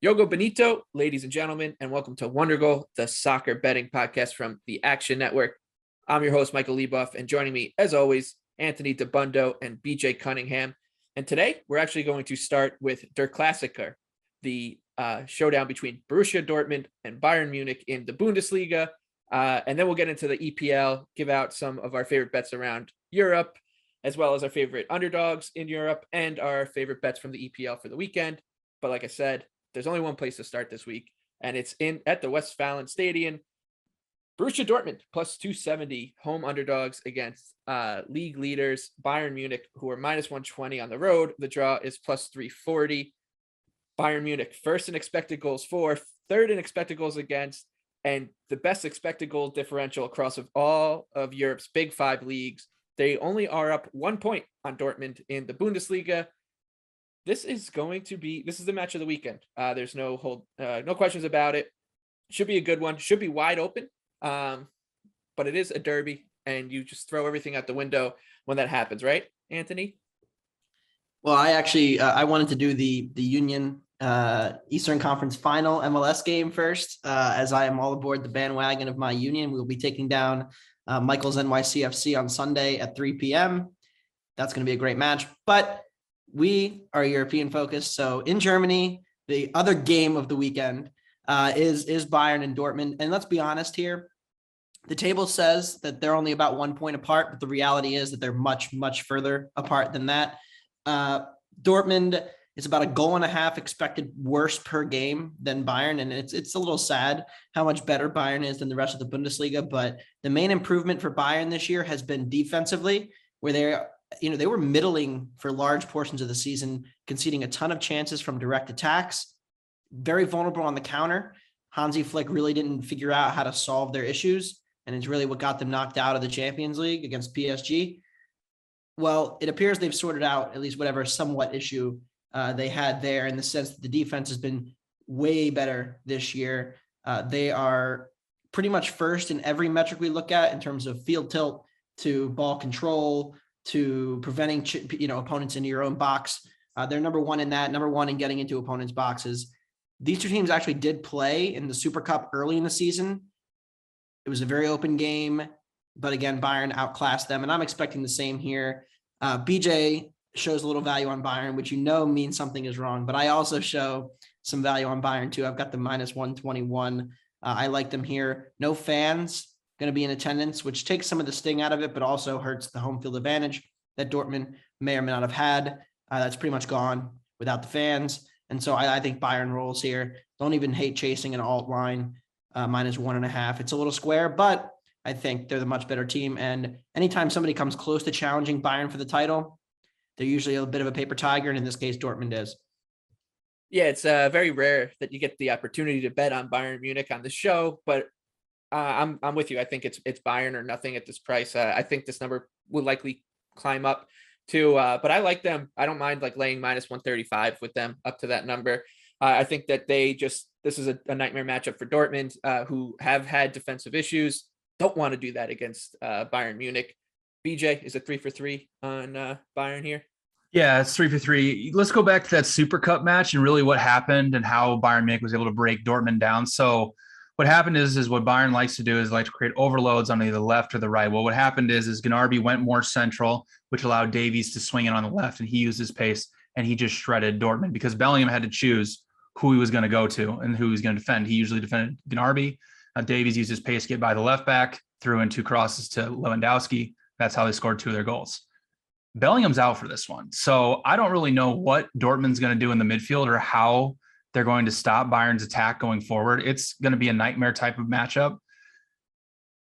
Yogo Benito, ladies and gentlemen, and welcome to Wondergoal, the soccer betting podcast from the Action Network. I'm your host, Michael Leboff, and joining me, as always, Anthony Dabbundo and BJ Cunningham. And today, we're actually going to start with Der Klassiker, the showdown between Borussia Dortmund and Bayern Munich in the Bundesliga. And then we'll get into the EPL, give out some of our favorite bets around Europe, as well as our favorite underdogs in Europe and our favorite bets from the EPL for the weekend. But like I said, there's only one place to start this week, and it's at the Westfalen Stadium. Borussia Dortmund plus 270 home underdogs against league leaders Bayern Munich, who are minus 120 on the road. The draw is plus 340. Bayern Munich first in expected goals for, third in expected goals against, and the best expected goal differential across of all of Europe's big five leagues. They only are up 1 point on Dortmund in the Bundesliga. This is the match of the weekend. There's no questions about it. Should be a good one. Should be wide open. But it is a derby, and you just throw everything out the window when that happens, right, Anthony? Well, I wanted to do the Union Eastern Conference Final MLS game first, as I am all aboard the bandwagon of my Union. We'll be taking down Michael's NYCFC on Sunday at 3 p.m. That's going to be a great match, but we are European focused. So in Germany, the other game of the weekend is Bayern and Dortmund. And let's be honest here. The table says that they're only about 1 point apart, but the reality is that they're much, much further apart than that. Dortmund is about 1.5 goals expected worse per game than Bayern. And it's a little sad how much better Bayern is than the rest of the Bundesliga. But the main improvement for Bayern this year has been defensively, where they were middling for large portions of the season, conceding a ton of chances from direct attacks, very vulnerable on the counter. Hansi Flick really didn't figure out how to solve their issues, and it's really what got them knocked out of the Champions League against PSG. Well, it appears they've sorted out at least whatever somewhat issue they had there, in the sense that the defense has been way better this year. They are pretty much first in every metric we look at in terms of field tilt to ball control, to preventing opponents into your own box. They're number one in that, number one in getting into opponents' boxes. These two teams actually did play in the Super Cup early in the season. It was a very open game, but again, Bayern outclassed them, and I'm expecting the same here. BJ shows a little value on Bayern, which means something is wrong, but I also show some value on Bayern too. I've got the minus 121. I like them here. No fans going to be in attendance, which takes some of the sting out of it, but also hurts the home field advantage that Dortmund may or may not have had. That's pretty much gone without the fans. And so I think Bayern rolls here. Don't even hate chasing an alt line, minus 1.5. It's a little square, but I think they're the much better team. And anytime somebody comes close to challenging Bayern for the title, they're usually a bit of a paper tiger. And in this case, Dortmund is. Yeah, it's very rare that you get the opportunity to bet on Bayern Munich on the show, but I'm with you. I think it's Bayern or nothing at this price. I think this number will likely climb up to, but I like them. I don't mind laying minus 135 with them up to that number. I think that this is a nightmare matchup for Dortmund, who have had defensive issues. Don't want to do that against Bayern Munich. BJ, is it 3 for 3 on Bayern here? Yeah, it's 3 for 3. Let's go back to that Super Cup match and really what happened and how Bayern Munich was able to break Dortmund down. So what happened is what Bayern likes to do is to create overloads on either the left or the right. Well, what happened is Gnabry went more central, which allowed Davies to swing in on the left, and he used his pace, and he just shredded Dortmund because Bellingham had to choose who he was going to go to and who he was going to defend. He usually defended Gnabry. Davies used his pace to get by the left back, threw in 2 crosses to Lewandowski. That's how they scored 2 of their goals. Bellingham's out for this one. So I don't really know what Dortmund's going to do in the midfield or how they're going to stop Bayern's attack going forward. It's going to be a nightmare type of matchup.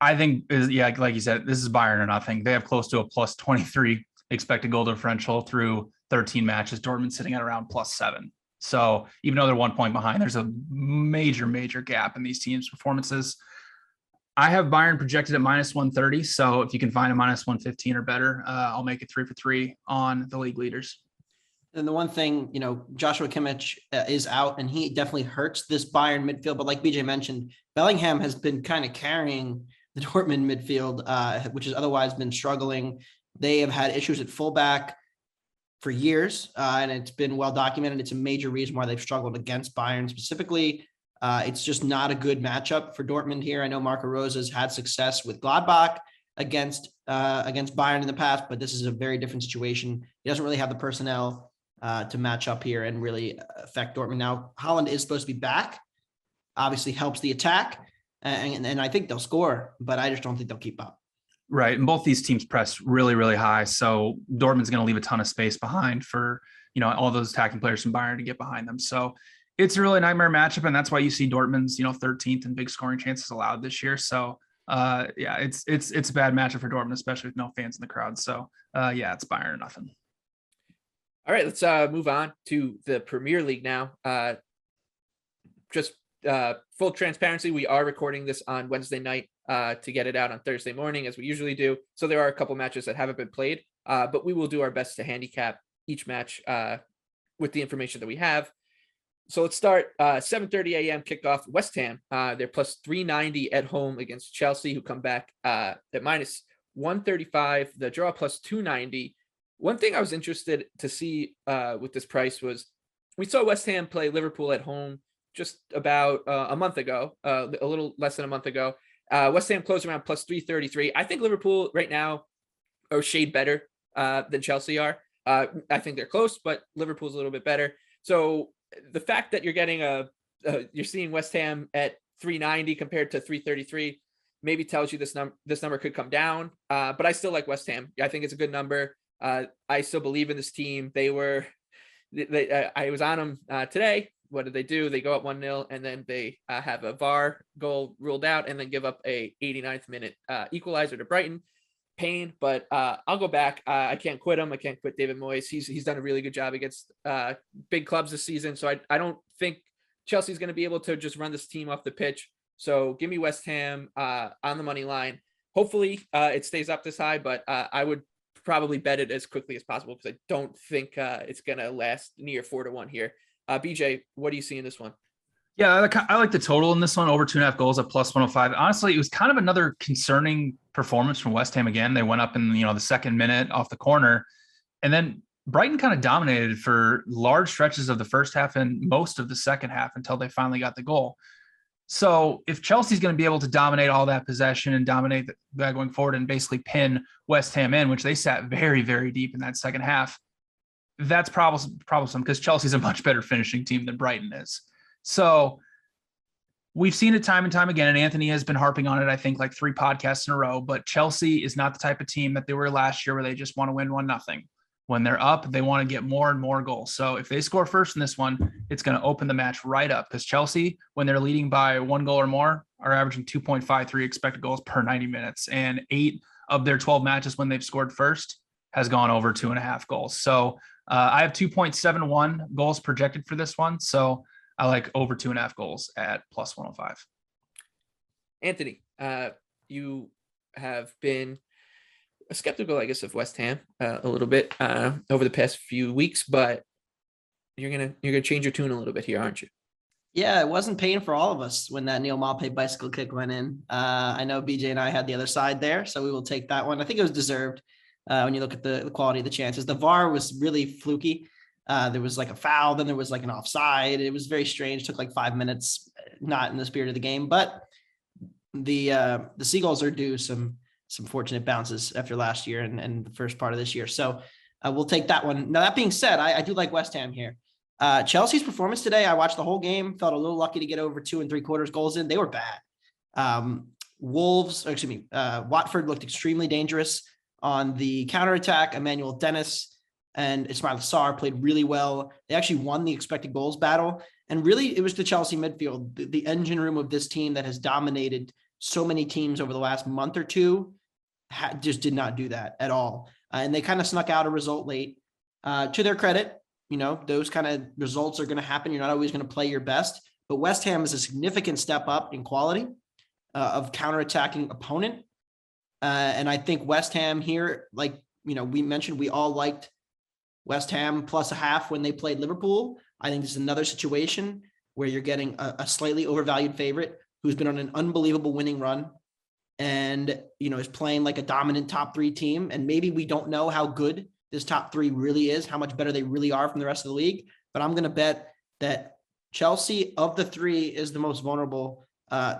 I think, like you said, this is Bayern or nothing. They have close to a plus 23 expected goal differential through 13 matches. Dortmund sitting at around plus 7. So even though they're 1 point behind, there's a major, major gap in these teams' performances. I have Bayern projected at minus 130. So if you can find a minus 115 or better, I'll make it 3 for 3 on the league leaders. And the one thing, Joshua Kimmich is out, and he definitely hurts this Bayern midfield. But like BJ mentioned, Bellingham has been kind of carrying the Dortmund midfield, which has otherwise been struggling. They have had issues at fullback. for years, and it's been well documented. It's a major reason why they've struggled against Bayern specifically. It's just not a good matchup for Dortmund here. I know Marco Rose has had success with Gladbach against Bayern in the past, but this is a very different situation. He doesn't really have the personnel to match up here and really affect Dortmund. Now, Haaland is supposed to be back, obviously helps the attack, and I think they'll score, but I just don't think they'll keep up. Right. And both these teams press really, really high. So Dortmund's going to leave a ton of space behind for, all those attacking players from Bayern to get behind them. So it's a really nightmare matchup. And that's why you see Dortmund's, 13th in big scoring chances allowed this year. So it's a bad matchup for Dortmund, especially with no fans in the crowd. So it's Bayern or nothing. All right, let's move on to the Premier League now. Just full transparency, we are recording this on Wednesday night to get it out on Thursday morning, as we usually do. So there are a couple matches that haven't been played, but we will do our best to handicap each match with the information that we have. So let's start 7:30 a.m. kickoff. West Ham, they're plus 390 at home against Chelsea, who come back at minus 135. The draw plus 290. One thing I was interested to see with this price was we saw West Ham play Liverpool at home just about a month ago, a little less than a month ago. West Ham closed around plus 333. I think Liverpool right now are a shade better than Chelsea are. I think they're close, but Liverpool's a little bit better. So the fact that you're getting you're seeing West Ham at 390 compared to 333 maybe tells you this number could come down. But I still like West Ham. I think it's a good number. I still believe in this team. I was on them today. What did they do? They go up 1-0 and then they have a VAR goal ruled out and then give up a 89th minute equalizer to Brighton. Pain, but I'll go back. I can't quit him. I can't quit David Moyes. He's done a really good job against big clubs this season. So I don't think Chelsea's going to be able to just run this team off the pitch. So give me West Ham on the money line. Hopefully it stays up this high, but I would probably bet it as quickly as possible because I don't think it's going to last near 4-1 here. BJ, what do you see in this one? Yeah, I like the total in this one, over 2.5 goals at plus 105. Honestly, it was kind of another concerning performance from West Ham again. They went up in, the second minute off the corner. And then Brighton kind of dominated for large stretches of the first half and most of the second half until they finally got the goal. So if Chelsea's going to be able to dominate all that possession and dominate that going forward and basically pin West Ham in, which they sat very, very deep in that second half, that's troublesome because Chelsea's a much better finishing team than Brighton is. So we've seen it time and time again, and Anthony has been harping on it, I think, like 3 podcasts in a row, but Chelsea is not the type of team that they were last year where they just want to win 1-0. When they're up, they want to get more and more goals. So if they score first in this one, it's going to open the match right up because Chelsea, when they're leading by 1 goal or more, are averaging 2.53 expected goals per 90 minutes. And 8 of their 12 matches when they've scored first has gone over 2.5 goals. So I have 2.71 goals projected for this one. So I like over 2.5 goals at plus 105. Anthony, you have been skeptical, I guess, of West Ham a little bit over the past few weeks, but you're gonna change your tune a little bit here, aren't you? Yeah, it wasn't pain for all of us when that Neil Maupay bicycle kick went in. I know BJ and I had the other side there, so we will take that one. I think it was deserved when you look at the quality of the chances. The VAR was really fluky. There was like a foul, then there was like an offside. It was very strange. It took like 5 minutes, not in the spirit of the game. But the Seagulls are due some fortunate bounces after last year and the first part of this year. So we'll take that one. Now, that being said, I do like West Ham here. Chelsea's performance today, I watched the whole game, felt a little lucky to get over 2 3/4 goals in. They were bad. Watford looked extremely dangerous on the counterattack. Emmanuel Dennis and Ismail Sarr played really well. They actually won the expected goals battle. And really, it was the Chelsea midfield, the engine room of this team that has dominated so many teams over the last month or two, just did not do that at all. And they kind of snuck out a result late. To their credit, those kind of results are going to happen. You're not always going to play your best. But West Ham is a significant step up in quality of counterattacking opponent. And I think West Ham here, we mentioned, we all liked West Ham plus 0.5 when they played Liverpool. I think this is another situation where you're getting a slightly overvalued favorite who's been on an unbelievable winning run and, is playing like a dominant top 3 team. And maybe we don't know how good this top three really is, how much better they really are from the rest of the league. But I'm going to bet that Chelsea of the three is the most vulnerable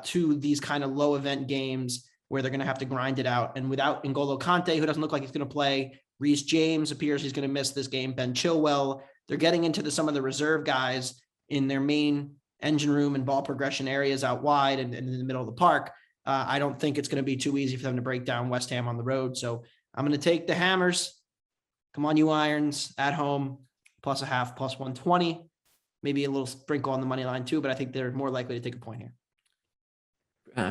to these kind of low event games where they're going to have to grind it out. And without N'Golo Kante, who doesn't look like he's going to play, Reece James appears he's going to miss this game, Ben Chilwell, they're getting into some of the reserve guys in their main engine room and ball progression areas out wide and in the middle of the park. I don't think it's going to be too easy for them to break down West Ham on the road. So I'm going to take the Hammers. Come on, you Irons, at home, +0.5, +120. Maybe a little sprinkle on the money line too, but I think they're more likely to take a point here.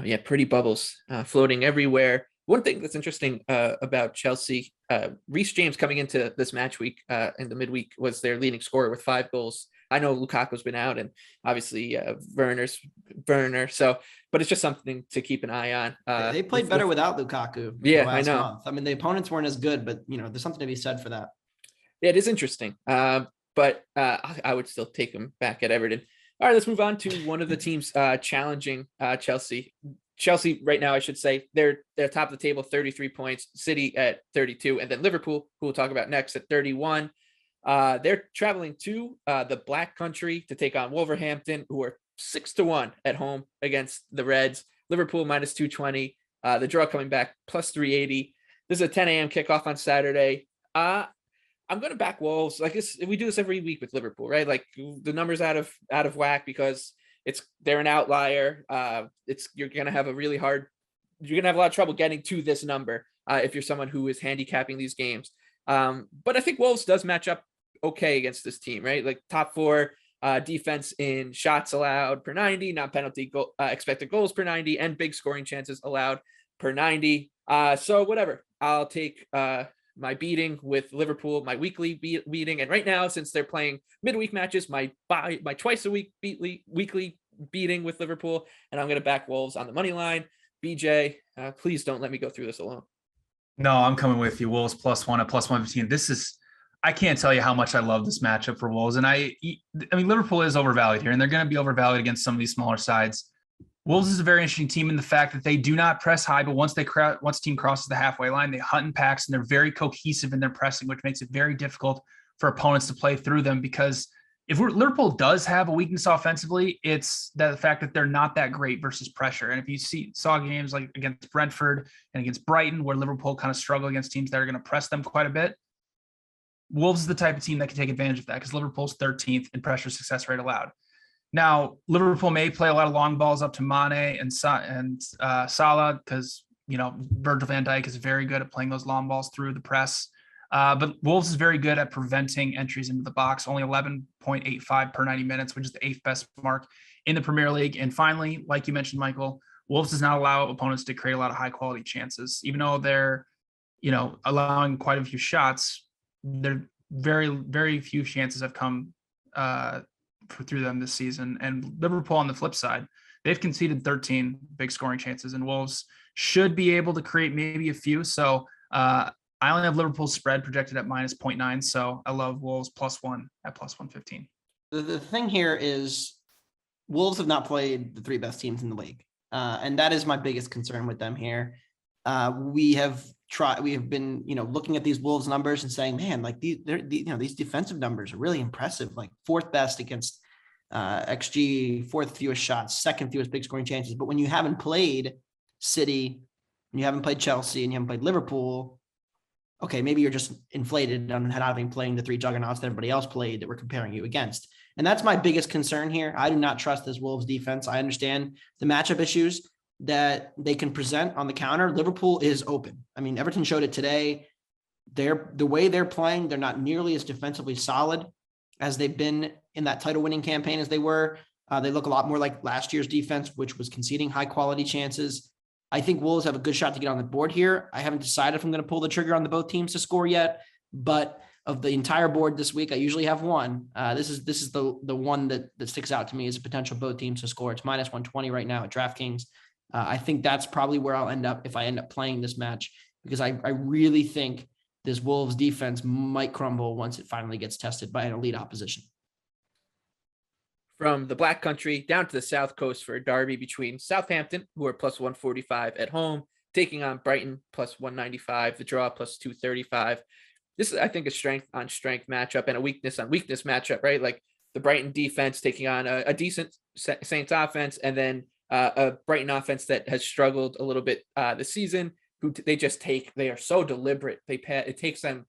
Yeah, pretty bubbles floating everywhere. One thing that's interesting about Chelsea, Reece James coming into this match week in the midweek was their leading scorer with 5 goals. I know Lukaku's been out and obviously Werner. So, but it's just something to keep an eye on. They played better without Lukaku. Yeah, I know. Month. I mean, the opponents weren't as good, but there's something to be said for that. Yeah, it is interesting. But I would still take him back at Everton. All right, let's move on to one of the teams challenging Chelsea. Chelsea right now, I should say, they're top of the table, 33 points, City at 32, and then Liverpool, who we'll talk about next, at 31. They're traveling to the Black Country to take on Wolverhampton, who are 6-1 at home against the Reds. Liverpool -220. The draw coming back +380. This is a 10 a.m. kickoff on Saturday. I'm going to back Wolves. Like this, we do this every week with Liverpool, right? Like the numbers out of whack because they're an outlier. You're going to have you're going to have a lot of trouble getting to this number if you're someone who is handicapping these games. But I think Wolves does match up okay against this team, right? Like top 4 defense in shots allowed per 90, non-penalty expected goals per 90, and big scoring chances allowed per 90. So whatever, I'll take my beating with Liverpool, my weekly beating. And right now, since they're playing midweek matches, my twice a week weekly beating with Liverpool, and I'm going to back Wolves on the money line. BJ, please don't let me go through this alone. No, I'm coming with you. Wolves +1 at +115. I can't tell you how much I love this matchup for Wolves. And I mean, Liverpool is overvalued here, and they're going to be overvalued against some of these smaller sides. Wolves is a very interesting team in the fact that they do not press high, but once team crosses the halfway line, they hunt in packs, and they're very cohesive in their pressing, which makes it very difficult for opponents to play through them. Because if Liverpool does have a weakness offensively, it's the fact that they're not that great versus pressure. And if you saw games like against Brentford and against Brighton, where Liverpool kind of struggle against teams that are going to press them quite a bit, Wolves is the type of team that can take advantage of that because Liverpool's 13th in pressure success rate allowed. Now, Liverpool may play a lot of long balls up to Mane and Salah because, Virgil van Dijk is very good at playing those long balls through the press. But Wolves is very good at preventing entries into the box, only 11.85 per 90 minutes, which is the 8th best mark in the Premier League. And finally, like you mentioned, Michael, Wolves does not allow opponents to create a lot of high quality chances. Even though they're, allowing quite a few shots, they're very, very few chances have come through them this season. And Liverpool on the flip side, they've conceded 13 big scoring chances, and Wolves should be able to create maybe a few. So I only have Liverpool's spread projected at -0.9. So I love Wolves +1 at +115. The thing here is Wolves have not played the 3 best teams in the league. And that is my biggest concern with them here. We have been, looking at these Wolves numbers and saying, man, like these defensive numbers are really impressive. Like 4th best against XG, 4th fewest shots, 2nd fewest big scoring chances. But when you haven't played City, and you haven't played Chelsea, and you haven't played Liverpool, okay, maybe you're just inflated on not having playing the 3 juggernauts that everybody else played that we're comparing you against. And that's my biggest concern here. I do not trust this Wolves defense. I understand the matchup issues that they can present on the counter. Liverpool is open. I mean, Everton showed it today. The way they're playing, they're not nearly as defensively solid as they've been in that title winning campaign as they were. They look a lot more like last year's defense, which was conceding high quality chances. I think Wolves have a good shot to get on the board here. I haven't decided if I'm going to pull the trigger on the both teams to score yet, but of the entire board this week, I usually have one. This is the one that sticks out to me as a potential both teams to score. It's -120 right now at DraftKings. I think that's probably where I'll end up if I end up playing this match, because I really think this Wolves defense might crumble once it finally gets tested by an elite opposition. From the Black Country down to the South Coast for a derby between Southampton, who are +145 at home, taking on Brighton +195, the draw +235. this is, I think, a strength on strength matchup and a weakness on weakness matchup, right? Like the Brighton defense taking on a decent Saints offense, and then a Brighton offense that has struggled a little bit this season. They are so deliberate. It takes them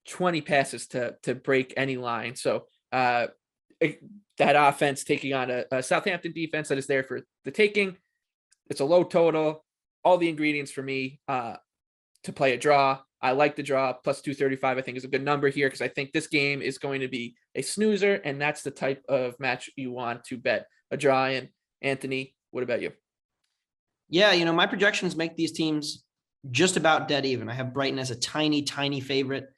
20 passes to break any line. So that offense taking on a Southampton defense that is there for the taking. It's a low total. All the ingredients for me to play a draw. I like the draw. Plus 235, I think, is a good number here because I think this game is going to be a snoozer, and that's the type of match you want to bet a draw in. Anthony, what about you? Yeah, my projections make these teams just about dead even. I have Brighton as a tiny, tiny favorite.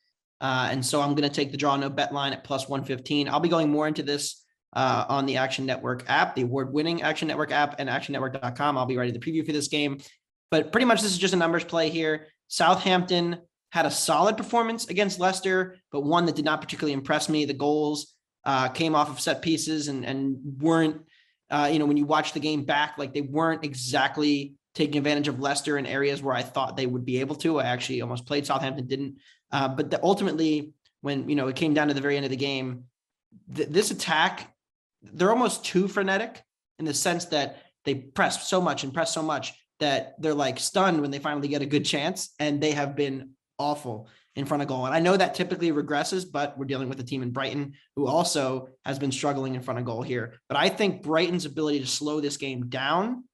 And so I'm going to take the draw no bet line at plus 115. I'll be going more into this on the Action Network app, the award-winning Action Network app, and actionnetwork.com. I'll be ready to preview for this game. But pretty much this is just a numbers play here. Southampton had a solid performance against Leicester, but one that did not particularly impress me. The goals came off of set pieces and weren't, when you watch the game back, like they weren't exactly taking advantage of Leicester in areas where I thought they would be able to. I actually almost played Southampton, didn't. But ultimately, when, it came down to the very end of the game, this attack, they're almost too frenetic in the sense that they press so much that they're like stunned when they finally get a good chance, and they have been awful in front of goal. And I know that typically regresses, but we're dealing with a team in Brighton who also has been struggling in front of goal here. But I think Brighton's ability to slow this game down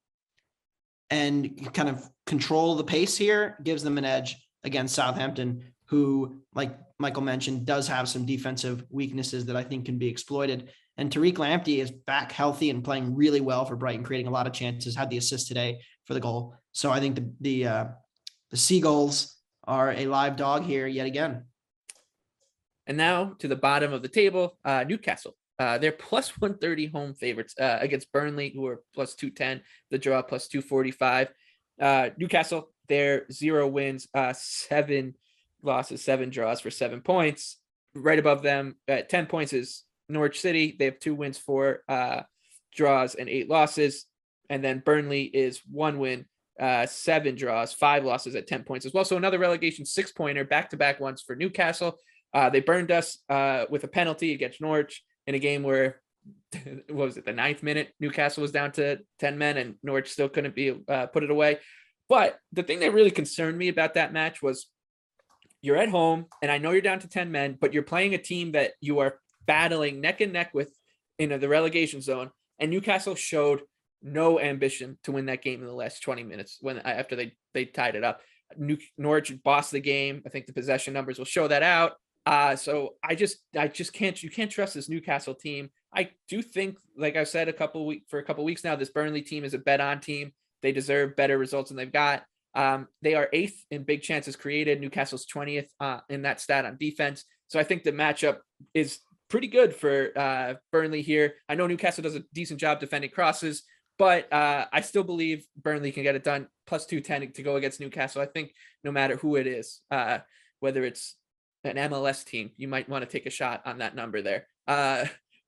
and kind of control the pace here gives them an edge against Southampton, who, like Michael mentioned, does have some defensive weaknesses that I think can be exploited. And Tariq Lamptey is back healthy and playing really well for Brighton, creating a lot of chances, had the assist today for the goal. So I think the Seagulls are a live dog here yet again. And now to the bottom of the table, Newcastle. They're plus 130 home favorites against Burnley, who are plus 210, the draw plus 245. Newcastle, they're 0 wins, 7 losses, 7 draws for 7 points. Right above them at 10 points is Norwich City. They have 2 wins, 4 draws, and 8 losses. And then Burnley is 1 win, 7 draws, 5 losses at 10 points as well. So another relegation 6-pointer, back-to-back ones for Newcastle. They burned us with a penalty against Norwich in a game where, what was it, the 9th minute, Newcastle was down to 10 men and Norwich still couldn't put it away. But the thing that really concerned me about that match was you're at home, and I know you're down to 10 men, but you're playing a team that you are battling neck and neck with in the relegation zone, and Newcastle showed no ambition to win that game in the last 20 minutes after they tied it up. Norwich bossed the game. I think the possession numbers will show that out. So I just can't, you can't trust this Newcastle team. I do think, like I've said for a couple weeks now, this Burnley team is a bet on team. They deserve better results than they've got. They are 8th in big chances created. Newcastle's 20th in that stat on defense. So I think the matchup is pretty good for Burnley here. I know Newcastle does a decent job defending crosses, but I still believe Burnley can get it done. Plus 210 to go against Newcastle. I think no matter who it is, whether it's an MLS team, you might want to take a shot on that number there.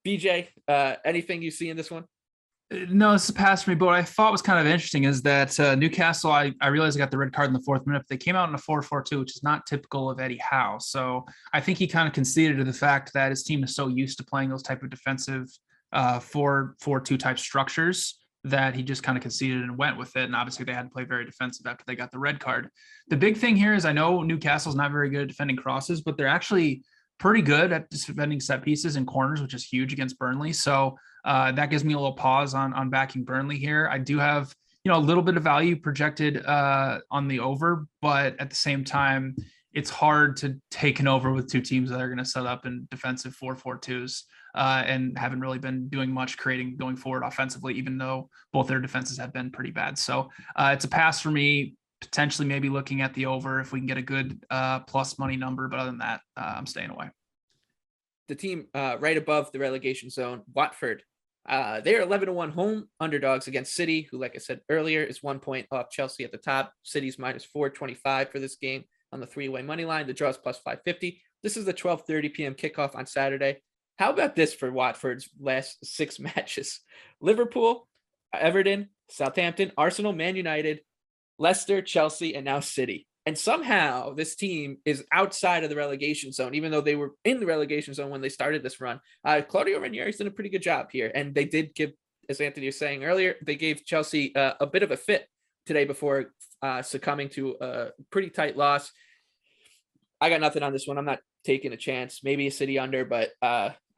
BJ, anything you see in this one? No, this is past me, but what I thought was kind of interesting is that Newcastle, I realized they got the red card in the 4th minute, but they came out in a 4-4-2, which is not typical of Eddie Howe. So I think he kind of conceded to the fact that his team is so used to playing those type of defensive 4-4-2 type structures that he just kind of conceded and went with it. And obviously they had to play very defensive after they got the red card. The big thing here is I know Newcastle's not very good at defending crosses, but they're actually pretty good at defending set pieces and corners, which is huge against Burnley. So that gives me a little pause on backing Burnley here. I do have, a little bit of value projected on the over, but at the same time, it's hard to take an over with 2 teams that are going to set up in defensive 4-4-2s and haven't really been doing much creating going forward offensively, even though both their defenses have been pretty bad. So it's a pass for me, potentially maybe looking at the over if we can get a good plus money number. But other than that, I'm staying away. The team right above the relegation zone, Watford, they're 11-1 home underdogs against City, who, like I said earlier, is 1 point off Chelsea at the top. City's minus 425 for this game on the 3-way money line. The draw is plus 550. This is the 12:30 p.m. kickoff on Saturday. How about this for Watford's last 6 matches? Liverpool, Everton, Southampton, Arsenal, Man United, Leicester, Chelsea, and now City. And somehow this team is outside of the relegation zone, even though they were in the relegation zone when they started this run. Claudio Ranieri's done a pretty good job here. And they did give, as Anthony was saying earlier, they gave Chelsea a bit of a fit today before succumbing to a pretty tight loss. I got nothing on this one. I'm not taking a chance. Maybe a City under, but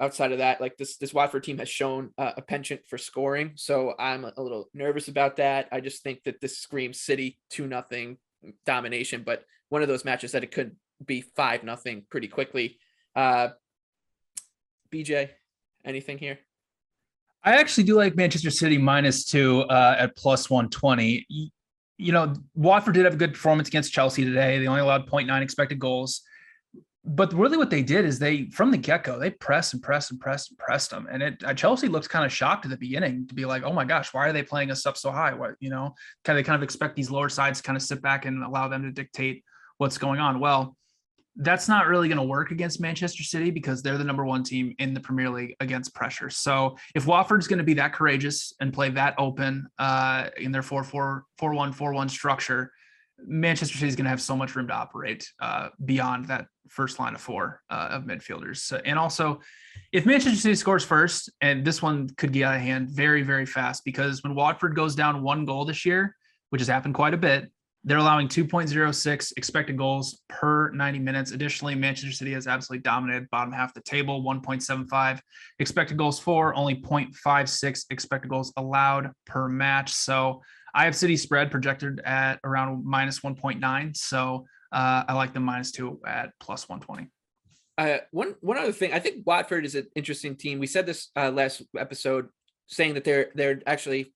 outside of that, like this Watford team has shown a penchant for scoring. So I'm a little nervous about that. I just think that this screams City 2-0 domination, but one of those matches that it could be 5-0 pretty quickly. BJ, anything here? I actually do like Manchester City -2 at +120. You know, Watford did have a good performance against Chelsea today. They only allowed 0.9 expected goals. But really what they did is they, from the get-go, they pressed them. And Chelsea looked kind of shocked at the beginning to be like, oh my gosh, why are they playing us up so high? What, you know, they kind of expect these lower sides to kind of sit back and allow them to dictate what's going on. Well, that's not really going to work against Manchester City because they're the number 1 team in the Premier League against pressure. So if Watford's going to be that courageous and play that open in their 4-1-4-1 structure, Manchester City is going to have so much room to operate beyond that first line of 4 of midfielders. And also, if Manchester City scores first, and this one could get out of hand very, very fast, because when Watford goes down 1 goal this year, which has happened quite a bit, they're allowing 2.06 expected goals per 90 minutes. Additionally, Manchester City has absolutely dominated bottom half of the table, 1.75 expected goals for, only 0.56 expected goals allowed per match. So I have City spread projected at around -1.9. So I like the -2 at +120. One other thing, I think Watford is an interesting team. We said this last episode, saying that they're actually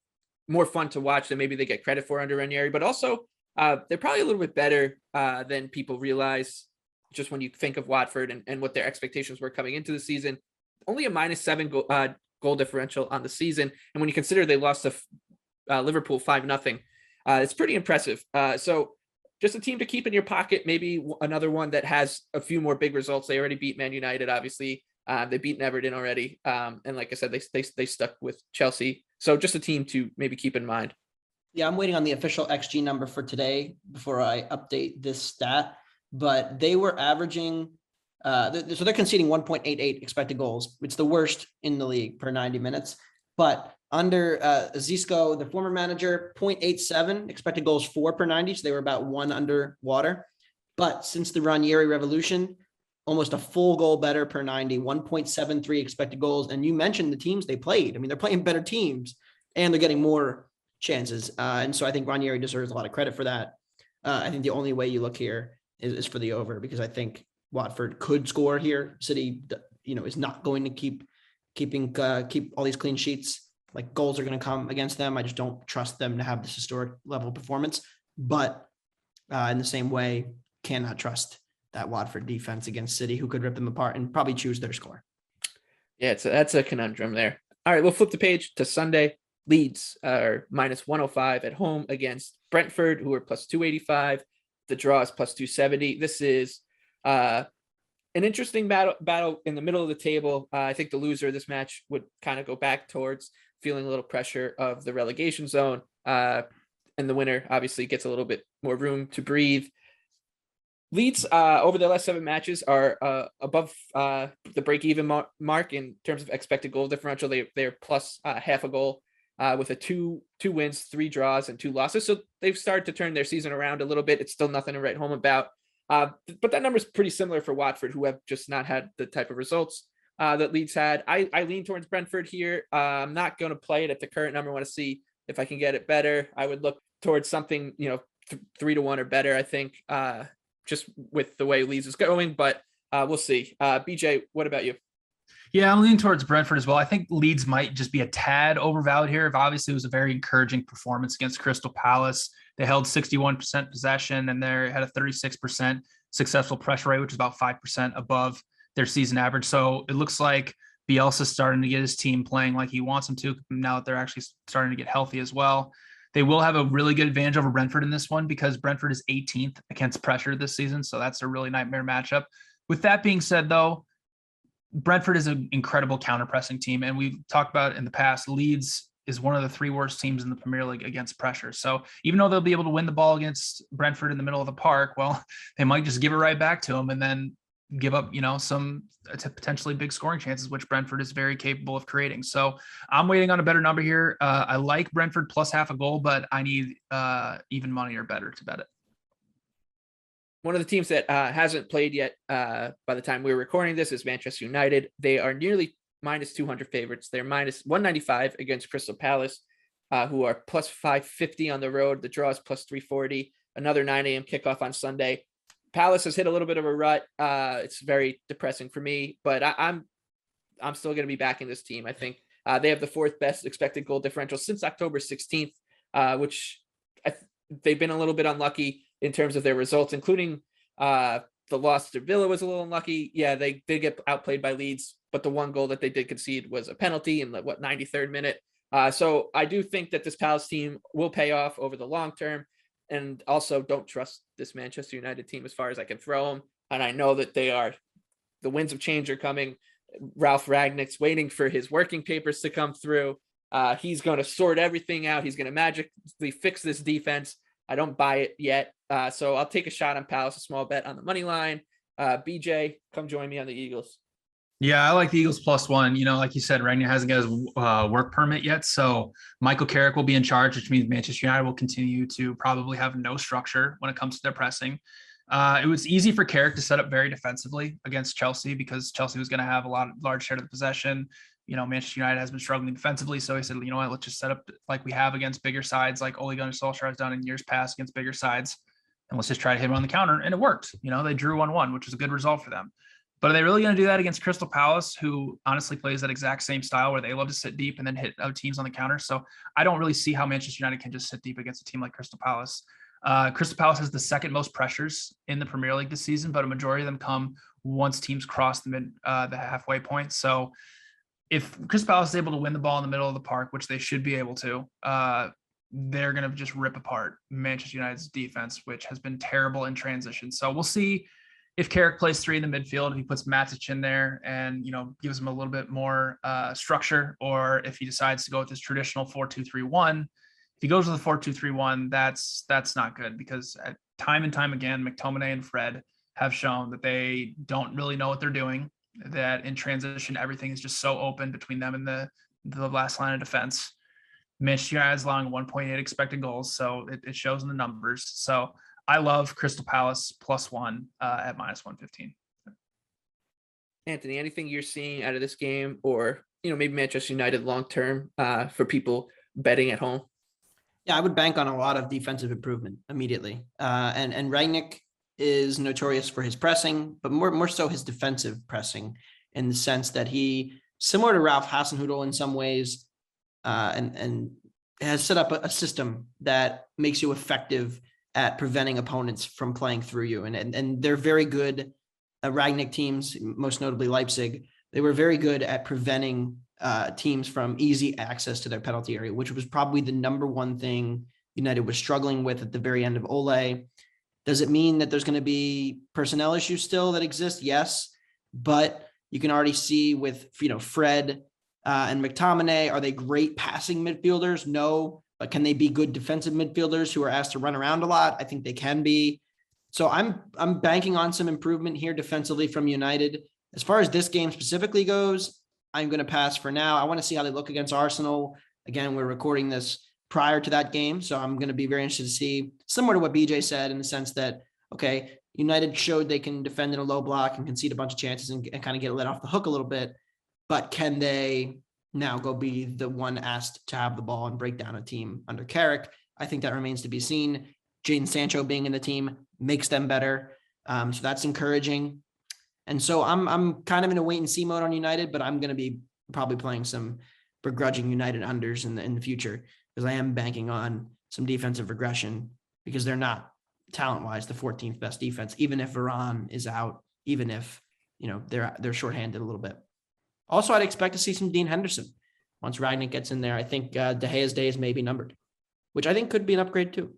more fun to watch than maybe they get credit for under Ranieri, but also they're probably a little bit better than people realize just when you think of Watford and what their expectations were coming into the season. Only a -7 goal differential on the season. And when you consider they lost to Liverpool 5-0, it's pretty impressive. So just a team to keep in your pocket, maybe another one that has a few more big results. They already beat Man United, obviously. They beat Everton already. And like I said, they stuck with Chelsea. So just a team to maybe keep in mind. Yeah, I'm waiting on the official XG number for today before I update this stat. But they were averaging, so they're conceding 1.88 expected goals. It's the worst in the league per 90 minutes. But under Zisco, the former manager, 0.87 expected goals for per 90. So they were about 1 under water. But since the Ranieri revolution, almost a full goal better per 90, 1.73 expected goals. And you mentioned the teams they played. I mean, they're playing better teams and they're getting more chances. And so I think Ranieri deserves a lot of credit for that. I think the only way you look here is for the over, because I think Watford could score here. City, is not going to keep all these clean sheets. Like, goals are going to come against them. I just don't trust them to have this historic level of performance. But in the same way, cannot trust that Watford defense against City, who could rip them apart and probably choose their score. Yeah, that's a conundrum there. All right, we'll flip the page to Sunday. Leeds are -105 at home against Brentford, who are +285. The draw is +270. This is an interesting battle in the middle of the table. I think the loser of this match would kind of go back towards feeling a little pressure of the relegation zone. And the winner obviously gets a little bit more room to breathe. Leeds over their last 7 matches are above the break-even mark in terms of expected goal differential. They're plus half a goal with a two wins, 3 draws, and 2 losses. So they've started to turn their season around a little bit. It's still nothing to write home about. But that number is pretty similar for Watford, who have just not had the type of results that Leeds had. I lean towards Brentford here. I'm not going to play it at the current number. I want to see if I can get it better. I would look towards something, 3-1 or better, I think, just with the way Leeds is going, but we'll see. BJ, what about you? Yeah, I'm leaning towards Brentford as well. I think Leeds might just be a tad overvalued here. Obviously, it was a very encouraging performance against Crystal Palace. They held 61% possession and they had a 36% successful pressure rate, which is about 5% above their season average. So it looks like Bielsa's starting to get his team playing like he wants them to now that they're actually starting to get healthy as well. They will have a really good advantage over Brentford in this one because Brentford is 18th against pressure this season. So that's a really nightmare matchup. With that being said, though, Brentford is an incredible counter-pressing team. And we've talked about in the past, Leeds is one of the 3 worst teams in the Premier League against pressure. So even though they'll be able to win the ball against Brentford in the middle of the park, well, they might just give it right back to them and then give up, some potentially big scoring chances, which Brentford is very capable of creating. So I'm waiting on a better number here. I like Brentford plus half a goal, but I need even money or better to bet it. One of the teams that hasn't played yet by the time we're recording this is Manchester United. They are nearly minus 200 favorites. They're minus 195 against Crystal Palace, who are plus 550 on the road. The draw is plus 340. Another 9 a.m. kickoff on Sunday. Palace has hit a little bit of a rut. It's very depressing for me, but I'm still going to be backing this team. I think they have the 4th best expected goal differential since October 16th, which they've been a little bit unlucky in terms of their results, including the loss to Villa was a little unlucky. Yeah, they did get outplayed by Leeds, but the one goal that they did concede was a penalty in the 93rd minute. So I do think that this Palace team will pay off over the long term. And also don't trust this Manchester United team as far as I can throw them. And I know that the winds of change are coming. Ralph Ragnick's waiting for his working papers to come through. He's going to sort everything out. He's going to magically fix this defense. I don't buy it yet. So I'll take a shot on Palace, a small bet on the money line. BJ, come join me on the Eagles. Yeah, I like the Eagles plus 1. Like you said, Ragnick hasn't got his work permit yet. So Michael Carrick will be in charge, which means Manchester United will continue to probably have no structure when it comes to their pressing. It was easy for Carrick to set up very defensively against Chelsea because Chelsea was going to have large share of the possession. Manchester United has been struggling defensively. So he said, you know what, let's just set up like we have against bigger sides, like Ole Gunnar Solskjaer has done in years past against bigger sides. And let's just try to hit him on the counter. And it worked. They drew 1-1, which was a good result for them. But are they really going to do that against Crystal Palace, who honestly plays that exact same style where they love to sit deep and then hit other teams on the counter? So I don't really see how Manchester United can just sit deep against a team like Crystal Palace. Crystal Palace has the 2nd most pressures in the Premier League this season, but a majority of them come once teams cross the halfway point. So if Crystal Palace is able to win the ball in the middle of the park, which they should be able to, they're going to just rip apart Manchester United's defense, which has been terrible in transition. So we'll see if Carrick plays 3 in the midfield, if he puts Matic in there and, gives him a little bit more structure, or if he decides to go with his traditional 4-2-3-1. If he goes with the 4-2-3-1, that's not good because time and time again, McTominay and Fred have shown that they don't really know what they're doing, that in transition, everything is just so open between them and the last line of defense. Manchester United is allowing 1.8 expected goals, so it shows in the numbers. So I love Crystal Palace plus 1 at minus 115. Anthony, anything you're seeing out of this game or, maybe Manchester United long-term for people betting at home? Yeah, I would bank on a lot of defensive improvement immediately. And Rangnick is notorious for his pressing, but more so his defensive pressing in the sense that he, similar to Ralph Hasenhüttl in some ways, and has set up a system that makes you effective at preventing opponents from playing through you. And they're very good. Rangnick teams, most notably Leipzig, they were very good at preventing teams from easy access to their penalty area, which was probably the number one thing United was struggling with at the very end of Ole. Does it mean that there's going to be personnel issues still that exist? Yes, but you can already see with, Fred and McTominay, are they great passing midfielders? No, but can they be good defensive midfielders who are asked to run around a lot? I think they can be. So I'm banking on some improvement here defensively from United. As far as this game specifically goes, I'm going to pass for now. I want to see how they look against Arsenal. Again, we're recording this prior to that game, so I'm going to be very interested to see, similar to what BJ said, in the sense that, okay, United showed they can defend in a low block and concede a bunch of chances and kind of get let off the hook a little bit, but can they now go be the one asked to have the ball and break down a team under Carrick? I think that remains to be seen. Jadon Sancho being in the team makes them better. So that's encouraging. And so I'm kind of in a wait and see mode on United, but I'm going to be probably playing some begrudging United unders in the future, because I am banking on some defensive regression, because they're not talent-wise the 14th best defense, even if Varane is out, even if, they're shorthanded a little bit. Also, I'd expect to see some Dean Henderson once Ragnick gets in there. I think De Gea's days may be numbered, which I think could be an upgrade too.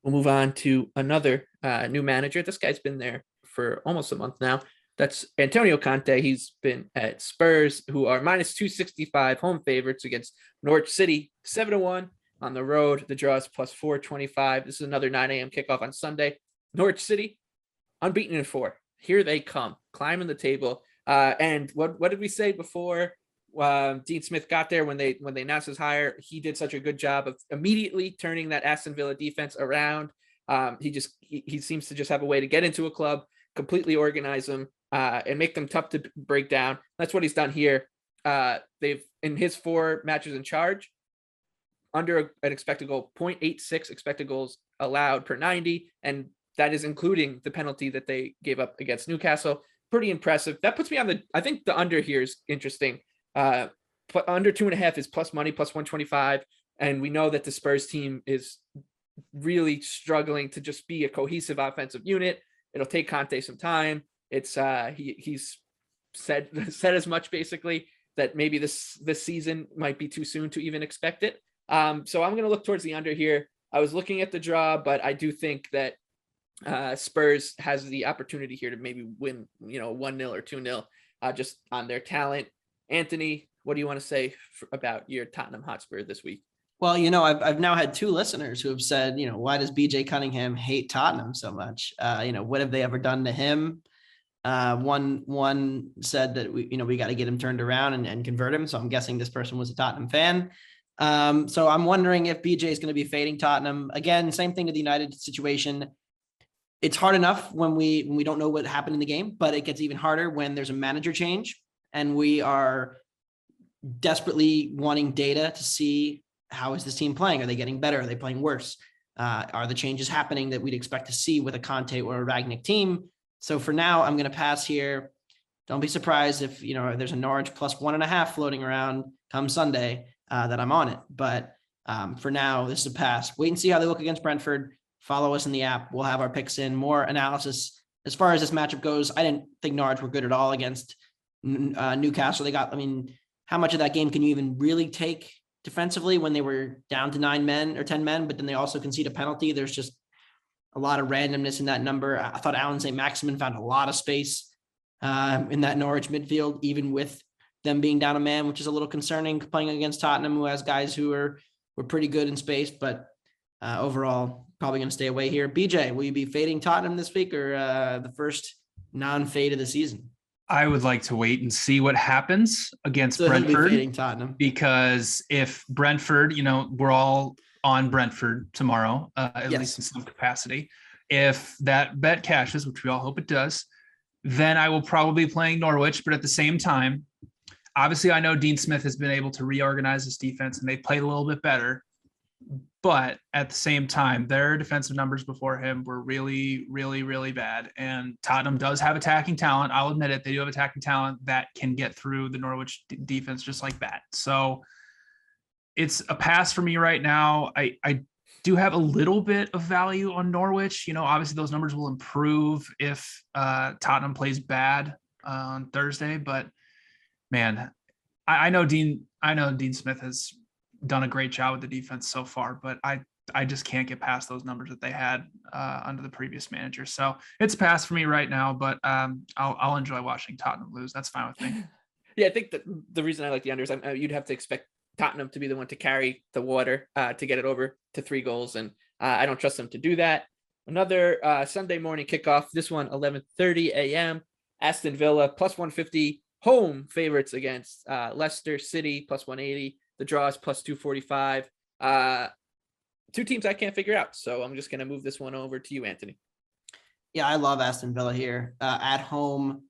We'll move on to another new manager. This guy's been there for almost a month now. That's Antonio Conte. He's been at Spurs, who are minus 265 home favorites against Norwich City, 7-1 on the road. The draw is plus 425. This is another 9 a.m. kickoff on Sunday. Norwich City, unbeaten in 4. Here they come, climbing the table. And what did we say before Dean Smith got there when they announced his hire? He did such a good job of immediately turning that Aston Villa defense around. He seems to just have a way to get into a club, completely organize them, and make them tough to break down. That's what he's done here. They've, in his 4 matches in charge, under an expected goal, 0.86 expected goals allowed per 90, and that is including the penalty that they gave up against Newcastle. Pretty impressive. That puts me on I think the under here is interesting. Under 2.5 is plus money, plus 125, and we know that the Spurs team is really struggling to just be a cohesive offensive unit. It'll take Conte some time. It's he's said as much, basically, that maybe this season might be too soon to even expect it. So I'm going to look towards the under here. I was looking at the draw, but I do think that Spurs has the opportunity here to maybe win, 1-0 or 2-0 just on their talent. Anthony, what do you want to say about your Tottenham Hotspur this week? Well, I've now had 2 listeners who have said, why does BJ Cunningham hate Tottenham so much? What have they ever done to him? One said that we got to get him turned around and convert him. So I'm guessing this person was a Tottenham fan. So I'm wondering if BJ is going to be fading Tottenham again. Same thing with the United situation. It's hard enough when we don't know what happened in the game, but it gets even harder when there's a manager change and we are desperately wanting data to see how is this team playing. Are they getting better? Are they playing worse? Are the changes happening that we'd expect to see with a Conte or a Rangnick team? So for now, I'm going to pass here. Don't be surprised if there's a Norwich plus 1.5 floating around come Sunday that I'm on it. But for now, this is a pass. Wait and see how they look against Brentford. Follow us in the app. We'll have our picks in, more analysis. As far as this matchup goes, I didn't think Norwich were good at all against Newcastle. How much of that game can you even really take defensively when they were down to 9 men or 10 men, but then they also concede a penalty? There's just a lot of randomness in that number. I thought Alan St. Maximin found a lot of space in that Norwich midfield, even with them being down a man, which is a little concerning playing against Tottenham, who has guys who were pretty good in space, but overall, probably going to stay away here. BJ, will you be fading Tottenham this week or the first non-fade of the season? I would like to wait and see what happens against Brentford, fading Tottenham, because if Brentford, we're all on Brentford tomorrow, at least in some capacity. If that bet cashes, which we all hope it does, then I will probably be playing Norwich. But at the same time, obviously, I know Dean Smith has been able to reorganize this defense and they've played a little bit better. But at the same time, their defensive numbers before him were really, really, really bad. And Tottenham does have attacking talent. I'll admit it. They do have attacking talent that can get through the Norwich defense just like that. So it's a pass for me right now. I do have a little bit of value on Norwich. Obviously those numbers will improve if Tottenham plays bad on Thursday. But man, I know Dean Smith has done a great job with the defense so far, but I just can't get past those numbers that they had under the previous manager. So it's a pass for me right now, but I'll enjoy watching Tottenham lose. That's fine with me. Yeah, I think that the reason I like the unders, you'd have to expect Tottenham to be the one to carry the water to get it over to 3 goals, and I don't trust them to do that. Another Sunday morning kickoff. This one 11:30 a.m. Aston Villa plus 150 home favorites against Leicester City plus 180. The draw is plus 245. 2 teams I can't figure out. So I'm just going to move this one over to you, Anthony. Yeah, I love Aston Villa here at home.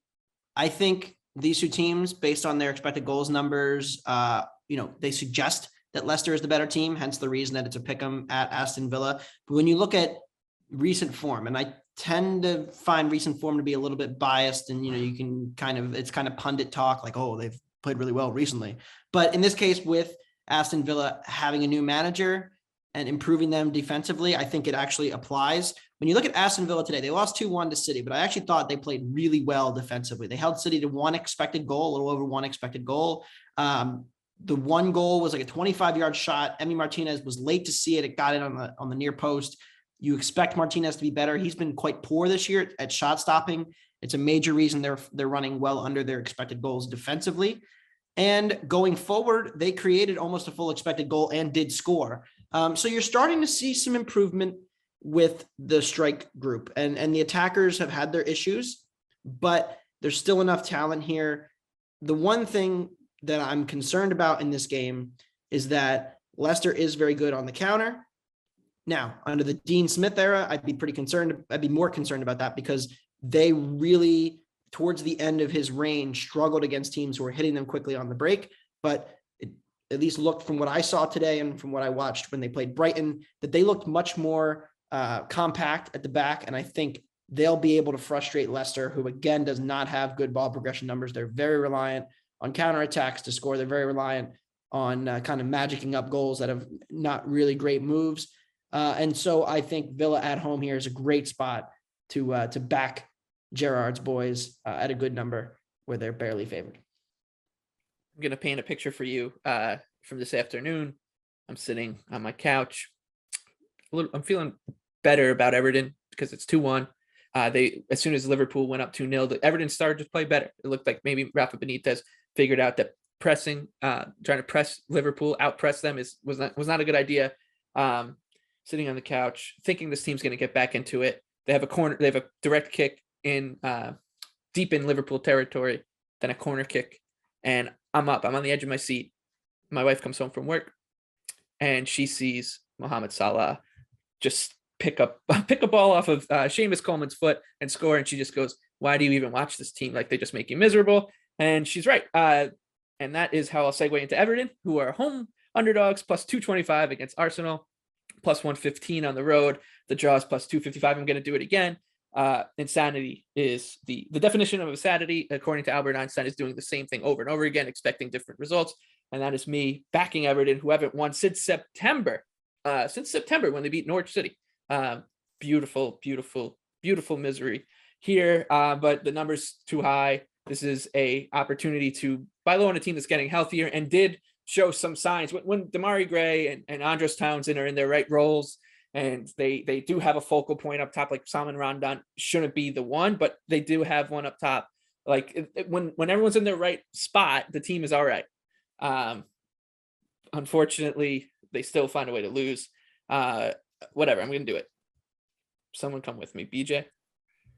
I think these 2 teams, based on their expected goals numbers, they suggest that Leicester is the better team, hence the reason that it's a pick 'em at Aston Villa. But when you look at recent form, and I tend to find recent form to be a little bit biased, and you can it's kind of pundit talk, like, oh, they've played really well recently. But in this case, with Aston Villa having a new manager and improving them defensively, I think it actually applies. When you look at Aston Villa today, they lost 2-1 to City, but I actually thought they played really well defensively. They held City to 1 expected goal, a little over 1 expected goal. The 1 goal was like a 25-yard shot. Emi Martinez was late to see it. It got in on the near post. You expect Martinez to be better. He's been quite poor this year at shot stopping. It's a major reason they're running well under their expected goals defensively. And going forward, they created almost a full expected goal and did score. So you're starting to see some improvement with the strike group, and the attackers have had their issues, but there's still enough talent here. The one thing that I'm concerned about in this game is that Leicester is very good on the counter. Now, under the Dean Smith era, I'd be more concerned about that, because they really, towards the end of his reign, struggled against teams who were hitting them quickly on the break. But it at least looked, from what I saw today and from what I watched when they played Brighton, that they looked much more compact at the back. And I think they'll be able to frustrate Leicester, who again does not have good ball progression numbers. They're very reliant on counterattacks to score. They're very reliant on kind of magicking up goals that have not really great moves. And so I think Villa at home here is a great spot to back Gerrard's boys at a good number where they're barely favored. I'm going to paint a picture for you from this afternoon. I'm sitting on my couch. I'm feeling better about Everton because it's 2-1. As soon as Liverpool went up 2-0, Everton started to play better. It looked like maybe Rafa Benitez figured out that pressing, trying to press Liverpool, outpress them was not a good idea. Sitting on the couch, thinking this team's going to get back into it. They have a direct kick in deep in Liverpool territory, then a corner kick, and I'm on the edge of my seat. My wife comes home from work, and she sees Mohamed Salah just pick a ball off of Seamus Coleman's foot and score, and she just goes, "Why do you even watch this team? Like, they just make you miserable." And she's right. And that is how I'll segue into Everton, who are home underdogs, plus 225 against Arsenal, plus 115 on the road. The draw is plus 255. I'm going to do it again. Insanity is the definition of insanity, according to Albert Einstein, is doing the same thing over and over again, expecting different results. And that is me backing Everton, who haven't won since September when they beat Norwich City. Beautiful misery here. But the number's too high. This is a opportunity to buy low on a team that's getting healthier and did show some signs when Damari Gray and Andros Townsend are in their right roles, and they do have a focal point up top. Like Salman Rondon shouldn't be the one, but they do have one up top. Like when everyone's in their right spot, the team is all right. Unfortunately, they still find a way to lose. Whatever, I'm going to do it. Someone come with me, BJ.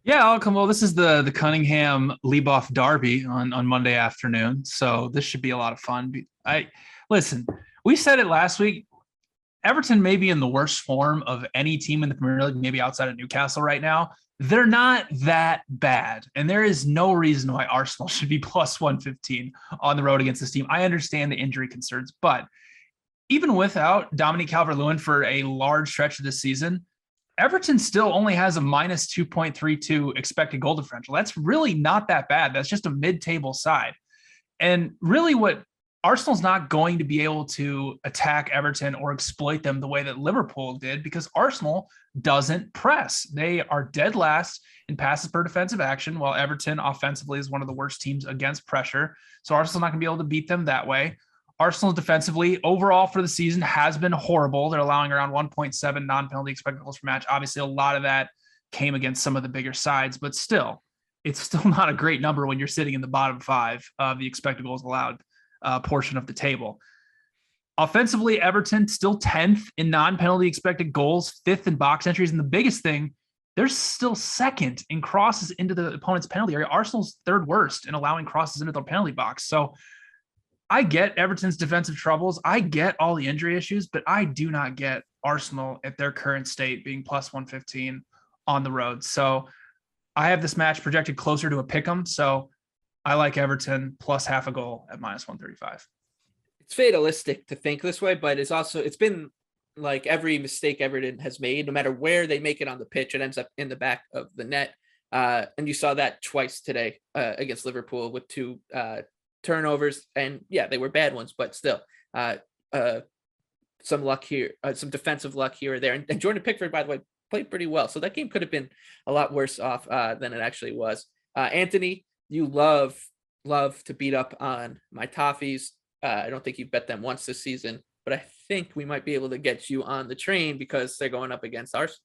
Yeah, I'll come. Well, this is the Cunningham Leboff derby on Monday afternoon, so this should be a lot of fun. Listen, we said it last week. Everton may be in the worst form of any team in the Premier League, maybe outside of Newcastle right now. They're not that bad, and there is no reason why Arsenal should be plus 115 on the road against this team. I understand the injury concerns, but even without Dominique Calvert-Lewin for a large stretch of this season, Everton still only has a minus 2.32 expected goal differential. That's really not that bad. That's just a mid-table side. And really what Arsenal's not going to be able to attack Everton or exploit them the way that Liverpool did, because Arsenal doesn't press. They are dead last in passes per defensive action, while Everton offensively is one of the worst teams against pressure. So Arsenal's not going to be able to beat them that way. Arsenal defensively overall for the season has been horrible. They're allowing around 1.7 non-penalty expected goals per match. Obviously, a lot of that came against some of the bigger sides, but still, it's still not a great number when you're sitting in the bottom five of the expected goals allowed portion of the table. Offensively, Everton still 10th in non-penalty expected goals, 5th in box entries, and the biggest thing, they're still 2nd in crosses into the opponent's penalty area. Arsenal's 3rd worst in allowing crosses into the penalty box. So I get Everton's defensive troubles. I get all the injury issues, but I do not get Arsenal at their current state being plus 115 on the road. So I have this match projected closer to a pick'em. So I like Everton plus half a goal at minus 135. It's fatalistic to think this way, but it's been like every mistake Everton has made, no matter where they make it on the pitch, it ends up in the back of the net. And you saw that twice today against Liverpool with 2 turnovers, and yeah, they were bad ones, but still some luck here, some defensive luck here or there. And Jordan Pickford, by the way, played pretty well, so that game could have been a lot worse off than it actually was. Anthony, you love to beat up on my Toffees. I don't think you've bet them once this season, but I think we might be able to get you on the train because they're going up against Arsenal.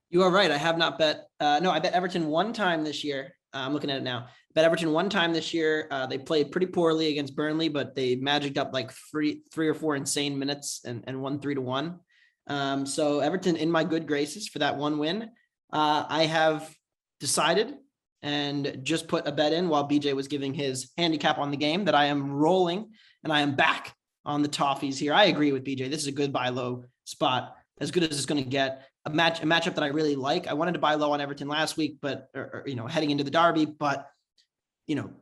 You are right. I have not bet. No, I bet Everton one time this year. I'm looking at it now. Bet Everton one time this year. They played pretty poorly against Burnley, but they magicked up like three or four insane minutes and won 3-1. So Everton in my good graces for that one win. I have decided and just put a bet in while BJ was giving his handicap on the game that I am rolling and I am back on the Toffees here. I agree with BJ. This is a good buy low spot, as good as it's going to get. A matchup that I really like. I wanted to buy low on Everton last week, but heading into the derby, but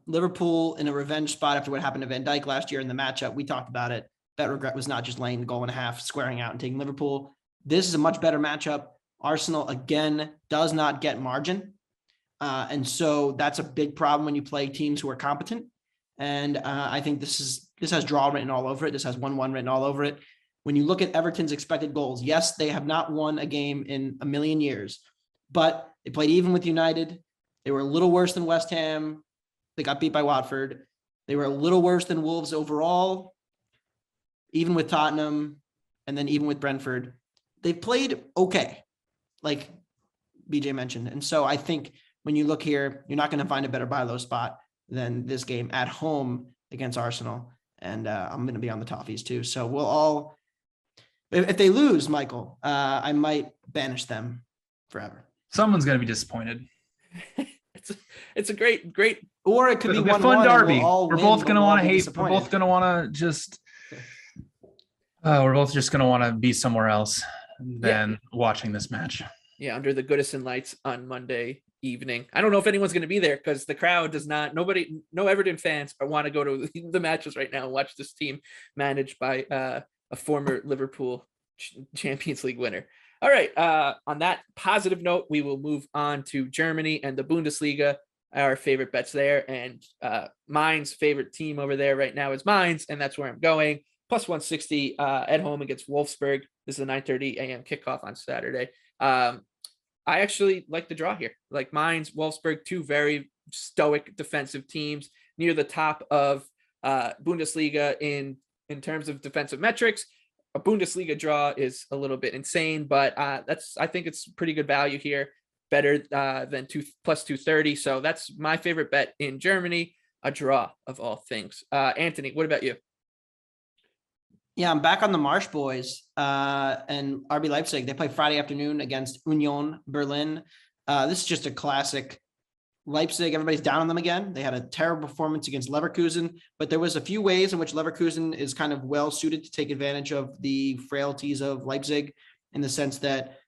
Liverpool in a revenge spot after what happened to Van Dijk last year in the matchup. We talked about it. Bet regret was not just laying the goal and a half, squaring out and taking Liverpool. This is a much better matchup. Arsenal again does not get margin, and so that's a big problem when you play teams who are competent. And I think this has draw written all over it. This has 1-1 written all over it. When you look at Everton's expected goals, yes, they have not won a game in a million years, but they played even with United. They were a little worse than West Ham. They got beat by Watford. They were a little worse than Wolves overall, even with Tottenham, and then even with Brentford. They've played okay, like BJ mentioned. And so I think when you look here, you're not going to find a better buy low spot than this game at home against Arsenal. And I'm going to be on the Toffees too. So we'll all... If they lose, Michael, I might banish them forever. Someone's going to be disappointed. It's a great. Or it could be a fun derby. We're both going to want to hate. We're both going to want to just. We're both just going to want to be somewhere else than watching this match. Yeah, under the Goodison lights on Monday evening. I don't know if anyone's going to be there because the crowd does not. No Everton fans want to go to the matches right now and watch this team managed by a former Liverpool Champions League winner. All right. On that positive note, we will move on to Germany and the Bundesliga, our favorite bets there. And mine's favorite team over there right now is Mainz, and that's where I'm going. Plus 160 at home against Wolfsburg. This is a 9:30 a.m. kickoff on Saturday. I actually like the draw here. Like Mainz, Wolfsburg, two very stoic defensive teams near the top of Bundesliga in terms of defensive metrics. A Bundesliga draw is a little bit insane, but I think it's pretty good value here, better than plus 230. So that's my favorite bet in Germany, a draw of all things. Anthony, what about you? Yeah, I'm back on the Marsh boys and RB Leipzig. They play Friday afternoon against Union Berlin. This is just a classic Leipzig. Everybody's down on them again. They had a terrible performance against Leverkusen, but there was a few ways in which Leverkusen is kind of well suited to take advantage of the frailties of Leipzig, in the sense that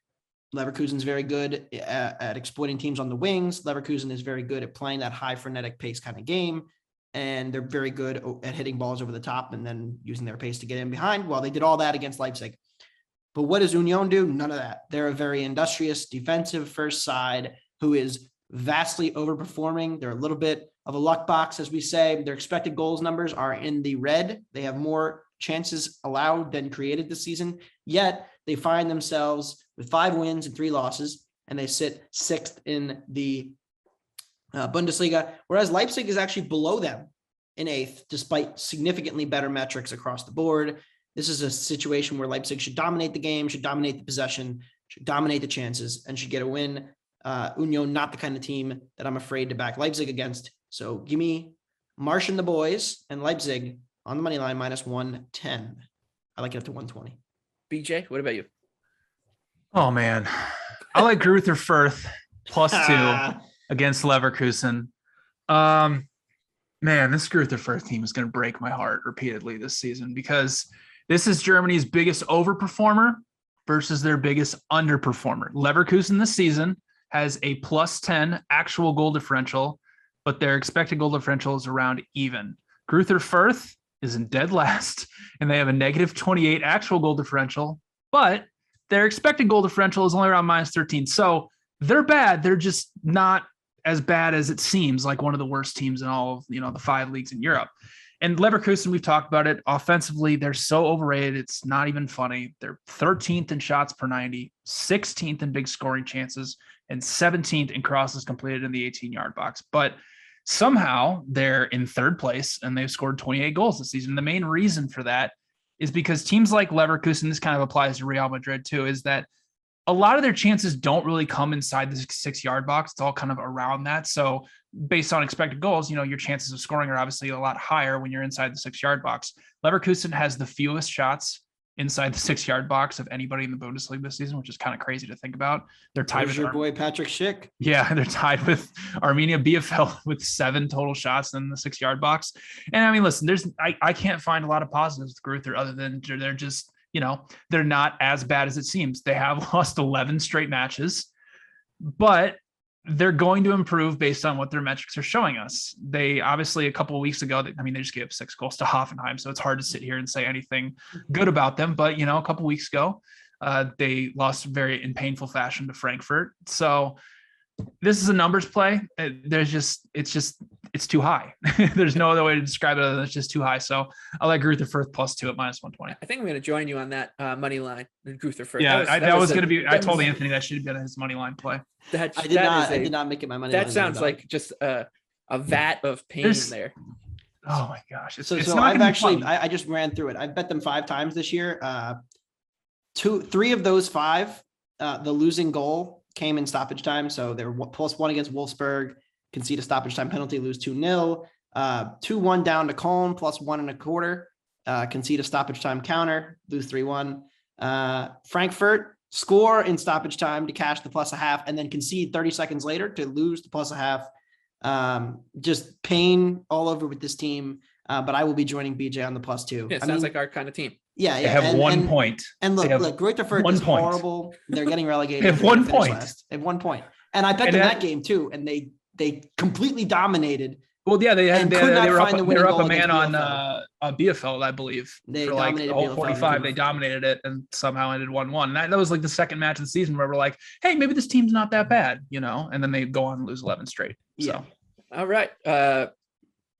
Leverkusen is very good at exploiting teams on the wings. Leverkusen is very good at playing that high frenetic pace kind of game. And they're very good at hitting balls over the top and then using their pace to get in behind. Well, they did all that against Leipzig. But what does Union do? None of that. They're a very industrious defensive first side who is vastly overperforming. They're a little bit of a luck box, as we say. Their expected goals numbers are in the red. They have more chances allowed than created this season. Yet they find themselves with 5 wins and 3 losses, and they sit 6th in the Bundesliga, whereas Leipzig is actually below them in 8th, despite significantly better metrics across the board. This is a situation where Leipzig should dominate the game, should dominate the possession, should dominate the chances, and should get a win. Union, not the kind of team that I'm afraid to back Leipzig against. So give me Marsh and the boys and Leipzig on the money line minus 110. I like it up to 120. BJ, what about you? Oh, man. I like Gruther Fürth plus 2 against Leverkusen. Man, this Gruther Fürth team is going to break my heart repeatedly this season, because this is Germany's biggest overperformer versus their biggest underperformer. Leverkusen this season has a plus 10 actual goal differential, but their expected goal differential is around even. Gruther Fürth is in dead last, and they have a negative 28 actual goal differential, but their expected goal differential is only around minus 13. So they're bad. They're just not as bad as it seems, like one of the worst teams in all of, the 5 leagues in Europe. And Leverkusen, we've talked about it. Offensively, they're so overrated. It's not even funny. They're 13th in shots per 90, 16th in big scoring chances, and 17th in crosses completed in the 18-yard box. But somehow they're in 3rd place, and they've scored 28 goals this season. The main reason for that is because teams like Leverkusen, this kind of applies to Real Madrid too, is that a lot of their chances don't really come inside the 6-yard box. It's all kind of around that. So based on expected goals, your chances of scoring are obviously a lot higher when you're inside the 6-yard box. Leverkusen has the fewest shots inside the 6-yard box of anybody in the Bundesliga this season, which is kind of crazy to think about. They're tied with your boy Patrick Schick. Yeah, they're tied with Arminia Bielefeld with 7 total shots in the 6-yard box. And I mean, listen, I can't find a lot of positives with Gruther other than they're just, they're not as bad as it seems. They have lost 11 straight matches, but they're going to improve based on what their metrics are showing us. They obviously a couple of weeks ago, they just gave up 6 goals to Hoffenheim. So it's hard to sit here and say anything good about them. But, a couple of weeks ago, they lost very in painful fashion to Frankfurt. So this is a numbers play. It's too high. There's no other way to describe it other than it's just too high. So I like Gruther Firth +2 at -120. I think I'm going to join you on that money line. Gruther Firth. Yeah, that was going to be. I told Anthony that should have been his money line play. I did not make it my money. That sounds like just a vat of pain there. Oh my gosh! So I've actually I just ran through it. I've bet them 5 times this year. 3 of those 5, the losing goal came in stoppage time. So they're +1 against Wolfsburg, concede a stoppage time penalty, lose 2-0, 2-1 down to Cologne, +1.25, concede a stoppage time counter, lose 3-1. Frankfurt score in stoppage time to cash the +0.5, and then concede 30 seconds later to lose the +0.5. Just pain all over with this team. But I will be joining BJ on the +2. Yeah, sounds like our kind of team. Yeah, They have 1 point. And look, Greuther Fürth is horrible. They're getting relegated. They have 1 point. They have 1 point. And I bet them that game too. And they completely dominated. Well, yeah, they were up a man on Bielefeld. I believe. They for like the whole 45. They Bielefeld. dominated it and somehow ended 1-1. And that was like the second match of the season where we're like, hey, maybe this team's not that bad, and then they go on and lose 11 straight. So. Yeah. All right.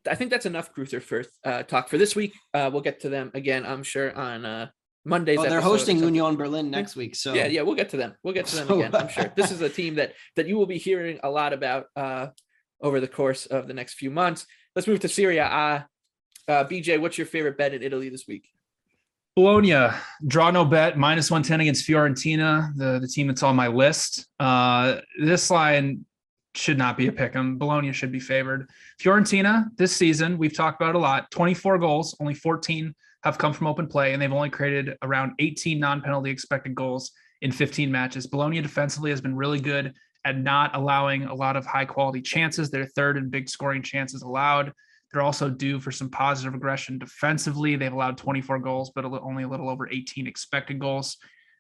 I think that's enough Gruther Firth talk for this week. We'll get to them again, I'm sure, on Monday's they're hosting Union Berlin next week. So yeah, we'll get to them. We'll get to them again, I'm sure. This is a team that you will be hearing a lot about over the course of the next few months. Let's move to Seria A. BJ, what's your favorite bet in Italy this week? Bologna, draw no bet, -110 against Fiorentina, the team that's on my list. This line should not be a pick 'em. Bologna should be favored. Fiorentina this season, we've talked about it a lot, 24 goals, only 14 have come from open play, and they've only created around 18 non-penalty expected goals in 15 matches. Bologna defensively has been really good at not allowing a lot of high quality chances. They're 3rd in big scoring chances allowed. They're also due for some positive aggression defensively. They've allowed 24 goals, but only a little over 18 expected goals.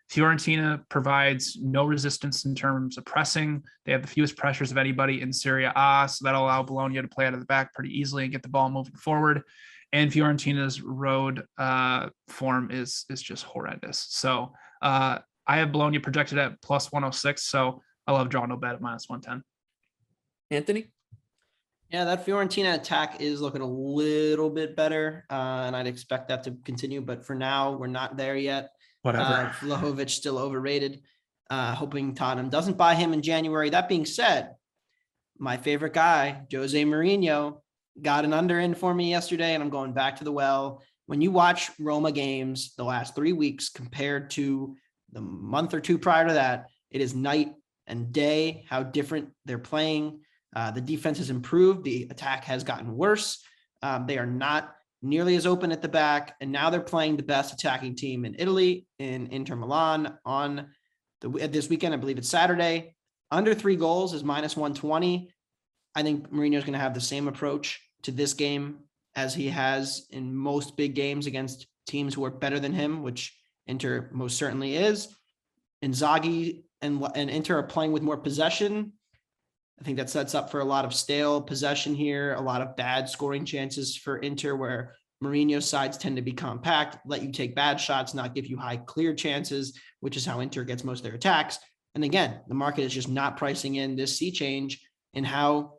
Fiorentina provides no resistance in terms of pressing. They have the fewest pressures of anybody in Seria A, so that'll allow Bologna to play out of the back pretty easily and get the ball moving forward. And Fiorentina's road form is just horrendous. So I have Bologna projected at +106, so I love draw no bet at -110. Anthony? Yeah, that Fiorentina attack is looking a little bit better, and I'd expect that to continue. But for now, we're not there yet. Whatever. Vlahovic still overrated. Hoping Tottenham doesn't buy him in January. That being said, my favorite guy, Jose Mourinho, got an under in for me yesterday, and I'm going back to the well. When you watch Roma games the last 3 weeks compared to the month or 2 prior to that, it is night and day how different they're playing. The defense has improved. The attack has gotten worse. They are not nearly as open at the back, and now they're playing the best attacking team in Italy, in Inter Milan on this weekend. I believe it's Saturday. Under 3 goals is -120. I think Mourinho is going to have the same approach to this game as he has in most big games against teams who are better than him, which Inter most certainly is. Inzaghi and Inter are playing with more possession. I think that sets up for a lot of stale possession here, a lot of bad scoring chances for Inter, where Mourinho's sides tend to be compact, let you take bad shots, not give you high clear chances, which is how Inter gets most of their attacks. And again, the market is just not pricing in this sea change in how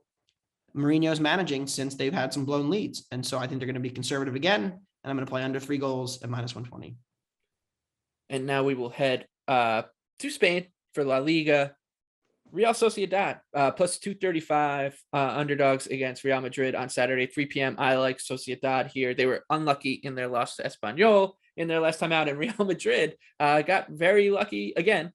Mourinho's managing since they've had some blown leads. And so I think they're going to be conservative again, and I'm going to play under 3 goals at -120. And now we will head to Spain for La Liga. Real Sociedad, +235 underdogs against Real Madrid on Saturday, 3 p.m. I like Sociedad here. They were unlucky in their loss to Espanyol in their last time out, and Real Madrid got very lucky again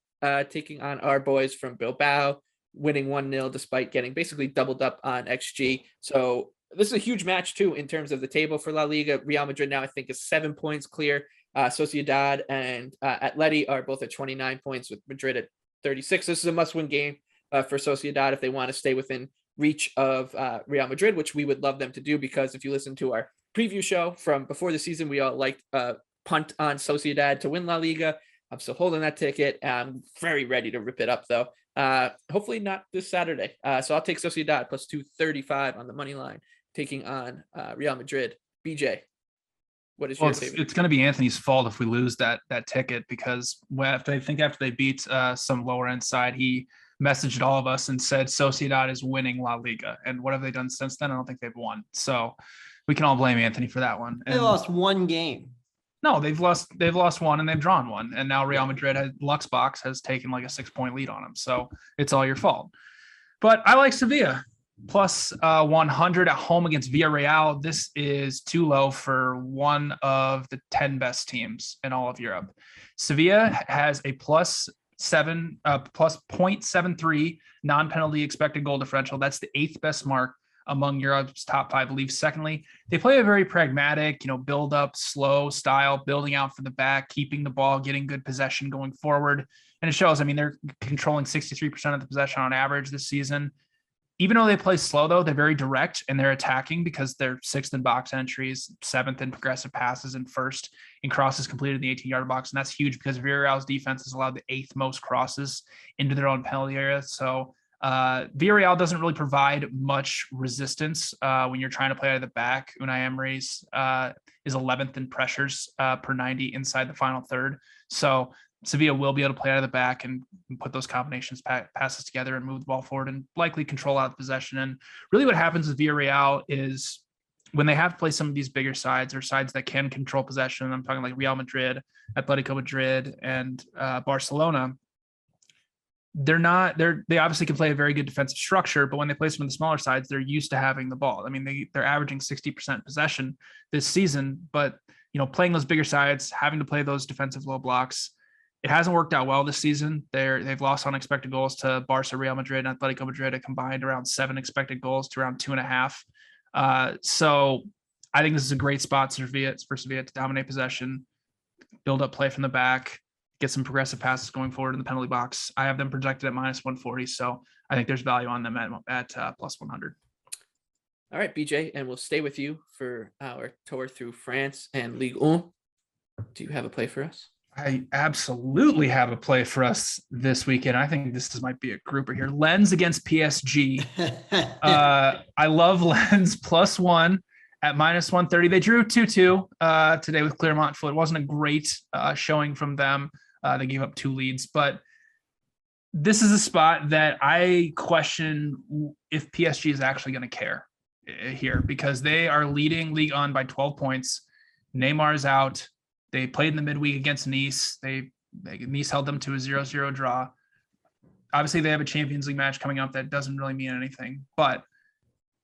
taking on our boys from Bilbao, winning 1-0 despite getting basically doubled up on XG. So this is a huge match too in terms of the table for La Liga. Real Madrid now I think is 7 points clear. Sociedad and Atleti are both at 29 points with Madrid at 36. This is a must-win game for Sociedad if they want to stay within reach of Real Madrid, which we would love them to do, because if you listen to our preview show from before the season, we all liked punt on Sociedad to win La Liga. I'm still holding that ticket. I'm very ready to rip it up though. Hopefully not this Saturday. So I'll take Sociedad plus 235 on the money line, taking on Real Madrid. BJ, what is your favorite? It's going to be Anthony's fault if we lose that ticket, because after they beat some lower end side, he messaged all of us and said Sociedad is winning La Liga. And what have they done since then? I don't think they've won. So we can all blame Anthony for that one. They lost one game. No, they've lost one and they've drawn one. And now Real Madrid Luxbox has taken like a 6-point lead on them. So it's all your fault. But I like Sevilla plus 100 at home against Villarreal. This is too low for one of the 10 best teams in all of Europe. Sevilla has a plus 0.73 non-penalty expected goal differential. That's the 8th best mark among Europe's top 5 leagues. Secondly, they play a very pragmatic, build up, slow style, building out for the back, keeping the ball, getting good possession going forward. And it shows. I mean, they're controlling 63% of the possession on average this season. Even though they play slow, though, they're very direct and they're attacking, because they're 6th in box entries, 7th in progressive passes, and 1st in crosses completed in the 18-yard box. And that's huge because Villarreal's defense has allowed the 8th most crosses into their own penalty area. So Villarreal doesn't really provide much resistance when you're trying to play out of the back. Unai Emery's is 11th in pressures per 90 inside the final third. So Sevilla will be able to play out of the back and put those combinations passes together and move the ball forward and likely control out the possession. And really what happens with Villarreal is when they have to play some of these bigger sides, or sides that can control possession, I'm talking like Real Madrid, Atletico Madrid, and Barcelona, they obviously can play a very good defensive structure, but when they play some of the smaller sides, they're used to having the ball. I mean, they're averaging 60% possession this season, but playing those bigger sides, having to play those defensive low blocks, it hasn't worked out well this season. They've lost on expected goals to Barca, Real Madrid, and Atletico Madrid, a combined around 7 expected goals to around 2.5. So I think this is a great spot for Sevilla to dominate possession, build up play from the back, get some progressive passes going forward in the penalty box. I have them projected at minus 140. So I think there's value on them at plus 100. All right, BJ, and we'll stay with you for our tour through France and Ligue 1. Do you have a play for us? I absolutely have a play for us this weekend. I think this might be a grouper here. Lens against PSG. I love Lens plus 1 at minus 130. They drew 2-2 today with Clermont Foot. It wasn't a great showing from them. They gave up 2 leads, but this is a spot that I question if PSG is actually going to care here, because they are leading Ligue 1 by 12 points. Neymar is out. They played in the midweek against Nice. Nice held them to a 0-0 draw. Obviously, they have a Champions League match coming up that doesn't really mean anything. But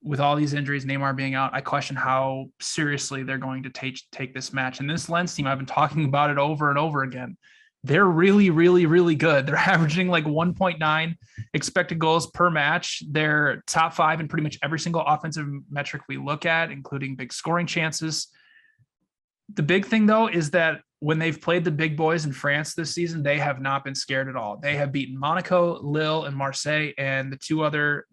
with all these injuries, Neymar being out, I question how seriously they're going to take this match. And this Lens team, I've been talking about it over and over again. They're really, really, really good. They're averaging like 1.9 expected goals per match. They're top 5 in pretty much every single offensive metric we look at, including big scoring chances. The big thing, though, is that when they've played the big boys in France this season, they have not been scared at all. They have beaten Monaco, Lille, and Marseille, and the 2 other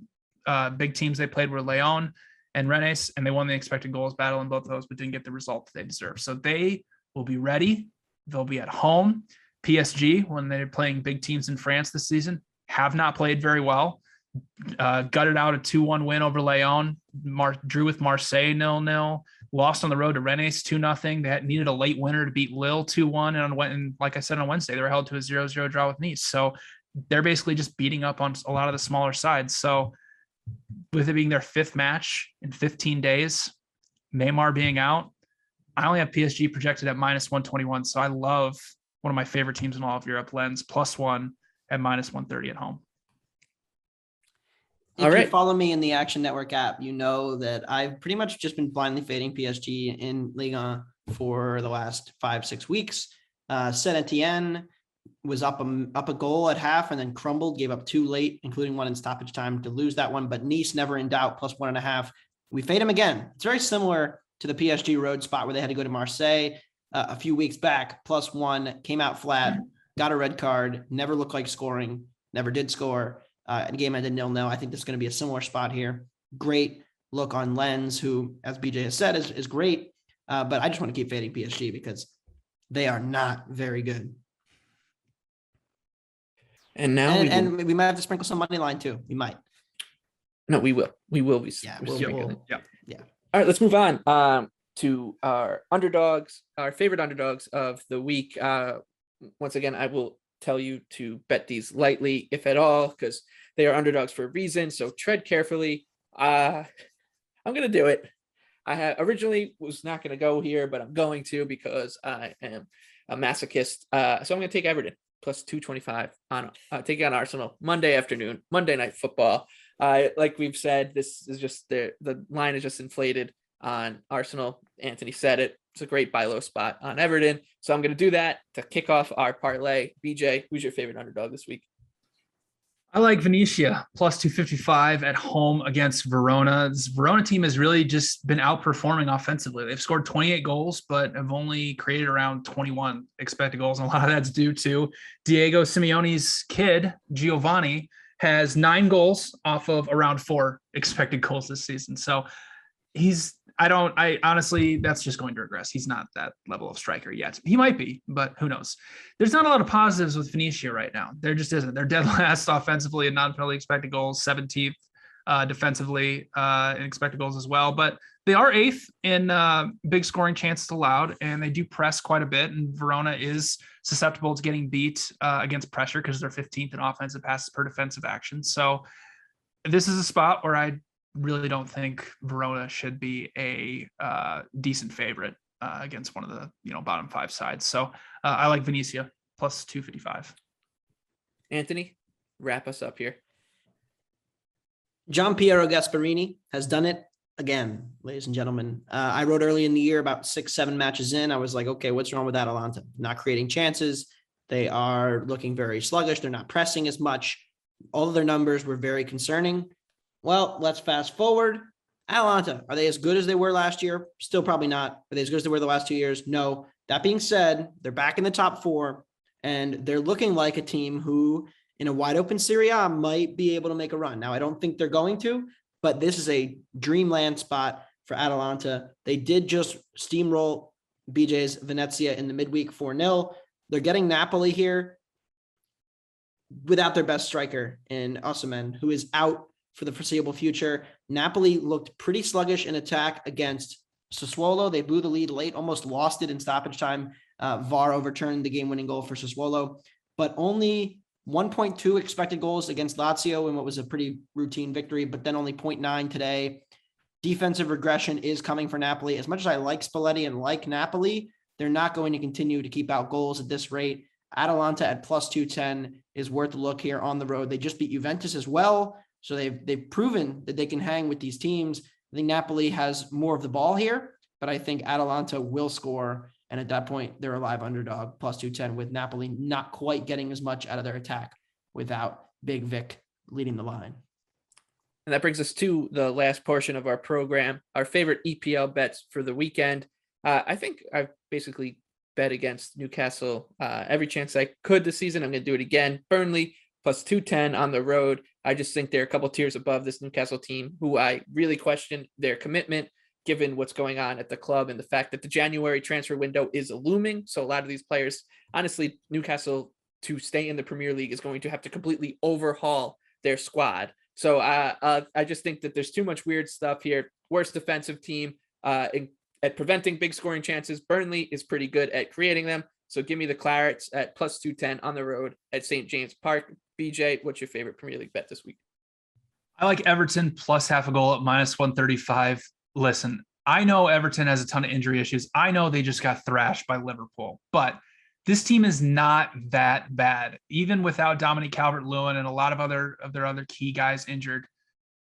big teams they played were Lyon and Rennes, and they won the expected goals battle in both of those, but didn't get the result that they deserve. So they will be ready. They'll be at home. PSG, when they're playing big teams in France this season, have not played very well. Gutted out a 2-1 win over Lyon, drew with Marseille 0-0, lost on the road to Rennes 2-0. They needed a late winner to beat Lille 2-1. And like I said, on Wednesday, they were held to a 0-0 draw with Nice. So they're basically just beating up on a lot of the smaller sides. So with it being their 5th match in 15 days, Neymar being out, I only have PSG projected at minus 121. So I love one of my favorite teams in all of Europe, Lens, plus 1 at minus 130 at home. If you follow me in the Action Network app, you know that I've pretty much just been blindly fading PSG in Ligue 1 for the last 5-6 weeks. Saint Etienne was up a goal at half and then crumbled, gave up 2 late, including one in stoppage time to lose that one. But Nice never in doubt, plus 1.5. We fade him again. It's very similar to the PSG road spot where they had to go to Marseille a few weeks back, plus 1, came out flat, got a red card, never looked like scoring, never did score. And the game ended 0-0. I think this is going to be a similar spot here. Great look on Lens, who, as BJ has said, is great. But I just want to keep fading PSG because they are not very good. And now we might have to sprinkle some money line too. We might. No, we will. We will be. Yeah. Yeah. All right, let's move on to our underdogs, our favorite underdogs of the week. Once again, I will tell you to bet these lightly, if at all, because they are underdogs for a reason. So tread carefully. I'm going to do it. I originally was not going to go here, but I'm going to because I am a masochist. So I'm going to take Everton plus 225 on taking on Arsenal Monday afternoon, Monday Night Football. Like we've said, this is just the line is just inflated on Arsenal. Anthony said it. It's a great buy low spot on Everton. So I'm going to do that to kick off our parlay. BJ, who's your favorite underdog this week? I like Venezia plus 255 at home against Verona. This Verona team has really just been outperforming offensively. They've scored 28 goals, but have only created around 21 expected goals. And a lot of that's due to Diego Simeone's kid, Giovanni, has 9 goals off of around 4 expected goals this season. So I honestly, that's just going to regress. He's not that level of striker yet. He might be, but who knows? There's not a lot of positives with Venezia right now. There just isn't. They're dead last offensively and non-penalty expected goals, 17th defensively in expected goals as well. But they are 8th in big scoring chances allowed, and they do press quite a bit. And Verona is susceptible to getting beat against pressure because they're 15th in offensive passes per defensive action. So this is a spot where I really don't think Verona should be a decent favorite against one of the bottom 5 sides. So I like Venezia plus 255. Anthony, wrap us up here. Gian Piero Gasparini has done it again, ladies and gentlemen. I wrote early in the year, about 6-7 matches in, I was like, okay, what's wrong with Atalanta? Not creating chances. They are looking very sluggish. They're not pressing as much. All of their numbers were very concerning. Well, let's fast forward. Atalanta, are they as good as they were last year? Still probably not. Are they as good as they were the last 2 years? No. That being said, they're back in the top 4, and they're looking like a team who, in a wide open Seria A, might be able to make a run. Now, I don't think they're going to, but this is a dreamland spot for Atalanta. They did just steamroll BJ's Venezia in the midweek 4-0. They're getting Napoli here without their best striker in Osimhen, who is out for the foreseeable future. Napoli looked pretty sluggish in attack against Sassuolo. They blew the lead late, almost lost it in stoppage time. VAR overturned the game-winning goal for Sassuolo, but only 1.2 expected goals against Lazio in what was a pretty routine victory, but then only 0.9 today. Defensive regression is coming for Napoli. As much as I like Spalletti and like Napoli, they're not going to continue to keep out goals at this rate. Atalanta at plus 210 is worth a look here on the road. They just beat Juventus as well. So they've proven that they can hang with these teams. I think Napoli has more of the ball here, but I think Atalanta will score. And at that point, they're a live underdog plus 210 with Napoli not quite getting as much out of their attack without Big Vic leading the line. And that brings us to the last portion of our program, our favorite EPL bets for the weekend. I think I've basically bet against Newcastle every chance I could this season. I'm going to do it again. Burnley plus 210 on the road. I just think they're a couple tiers above this Newcastle team, who I really question their commitment, given what's going on at the club and the fact that the January transfer window is looming. So a lot of these players, honestly, Newcastle, to stay in the Premier League, is going to have to completely overhaul their squad. So I just think that there's too much weird stuff here. Worst defensive team at preventing big scoring chances. Burnley is pretty good at creating them. So give me the Clarets at plus 210 on the road at St. James Park. BJ, what's your favorite Premier League bet this week? I like Everton plus half a goal at minus 135. Listen, I know Everton has a ton of injury issues. I know they just got thrashed by Liverpool, but this team is not that bad. Even without Dominic Calvert-Lewin and a lot of their other key guys injured,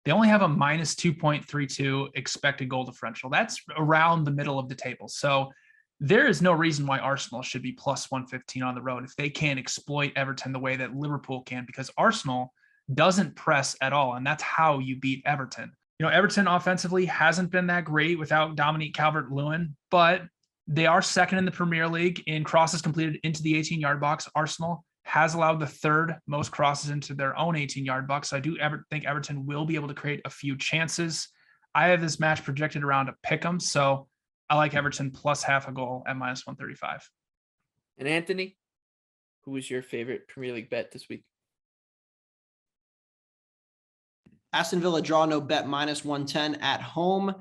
they only have a minus 2.32 expected goal differential. That's around the middle of the table. So there is no reason why Arsenal should be plus 115 on the road if they can't exploit Everton the way that Liverpool can, because Arsenal doesn't press at all. And that's how you beat Everton. Everton offensively hasn't been that great without Dominique Calvert-Lewin, but they are second in the Premier League in crosses completed into the 18-yard box. Arsenal has allowed the third most crosses into their own 18-yard box. So I do think Everton will be able to create a few chances. I have this match projected around a pick 'em, so I like Everton plus half a goal at minus 135. And Anthony, who was your favorite Premier League bet this week? Aston Villa draw no bet minus 110 at home.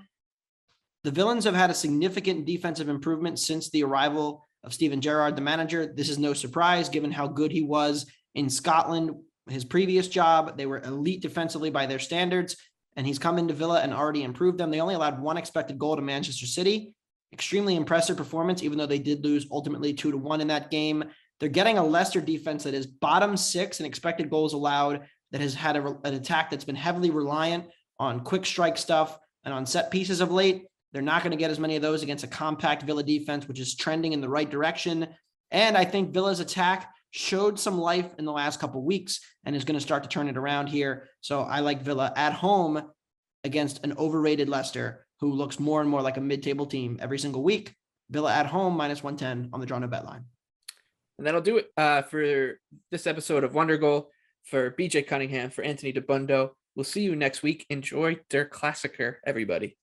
The Villains have had a significant defensive improvement since the arrival of Steven Gerrard, the manager. This is no surprise given how good he was in Scotland. His previous job, they were elite defensively by their standards, and he's come into Villa and already improved them. They only allowed one expected goal to Manchester City. Extremely impressive performance, even though they did lose ultimately 2-1 in that game. They're getting a Leicester defense that is bottom 6 in expected goals allowed, that has had an attack that's been heavily reliant on quick strike stuff and on set pieces of late. They're not going to get as many of those against a compact Villa defense, which is trending in the right direction. And I think Villa's attack showed some life in the last couple of weeks and is going to start to turn it around here. So I like Villa at home against an overrated Leicester, who looks more and more like a mid-table team every single week. Villa at home minus 110 on the draw no bet line. And that'll do it for this episode of Wondergoal. For BJ Cunningham, for Anthony Dabbundo, we'll see you next week. Enjoy der Klassiker, everybody.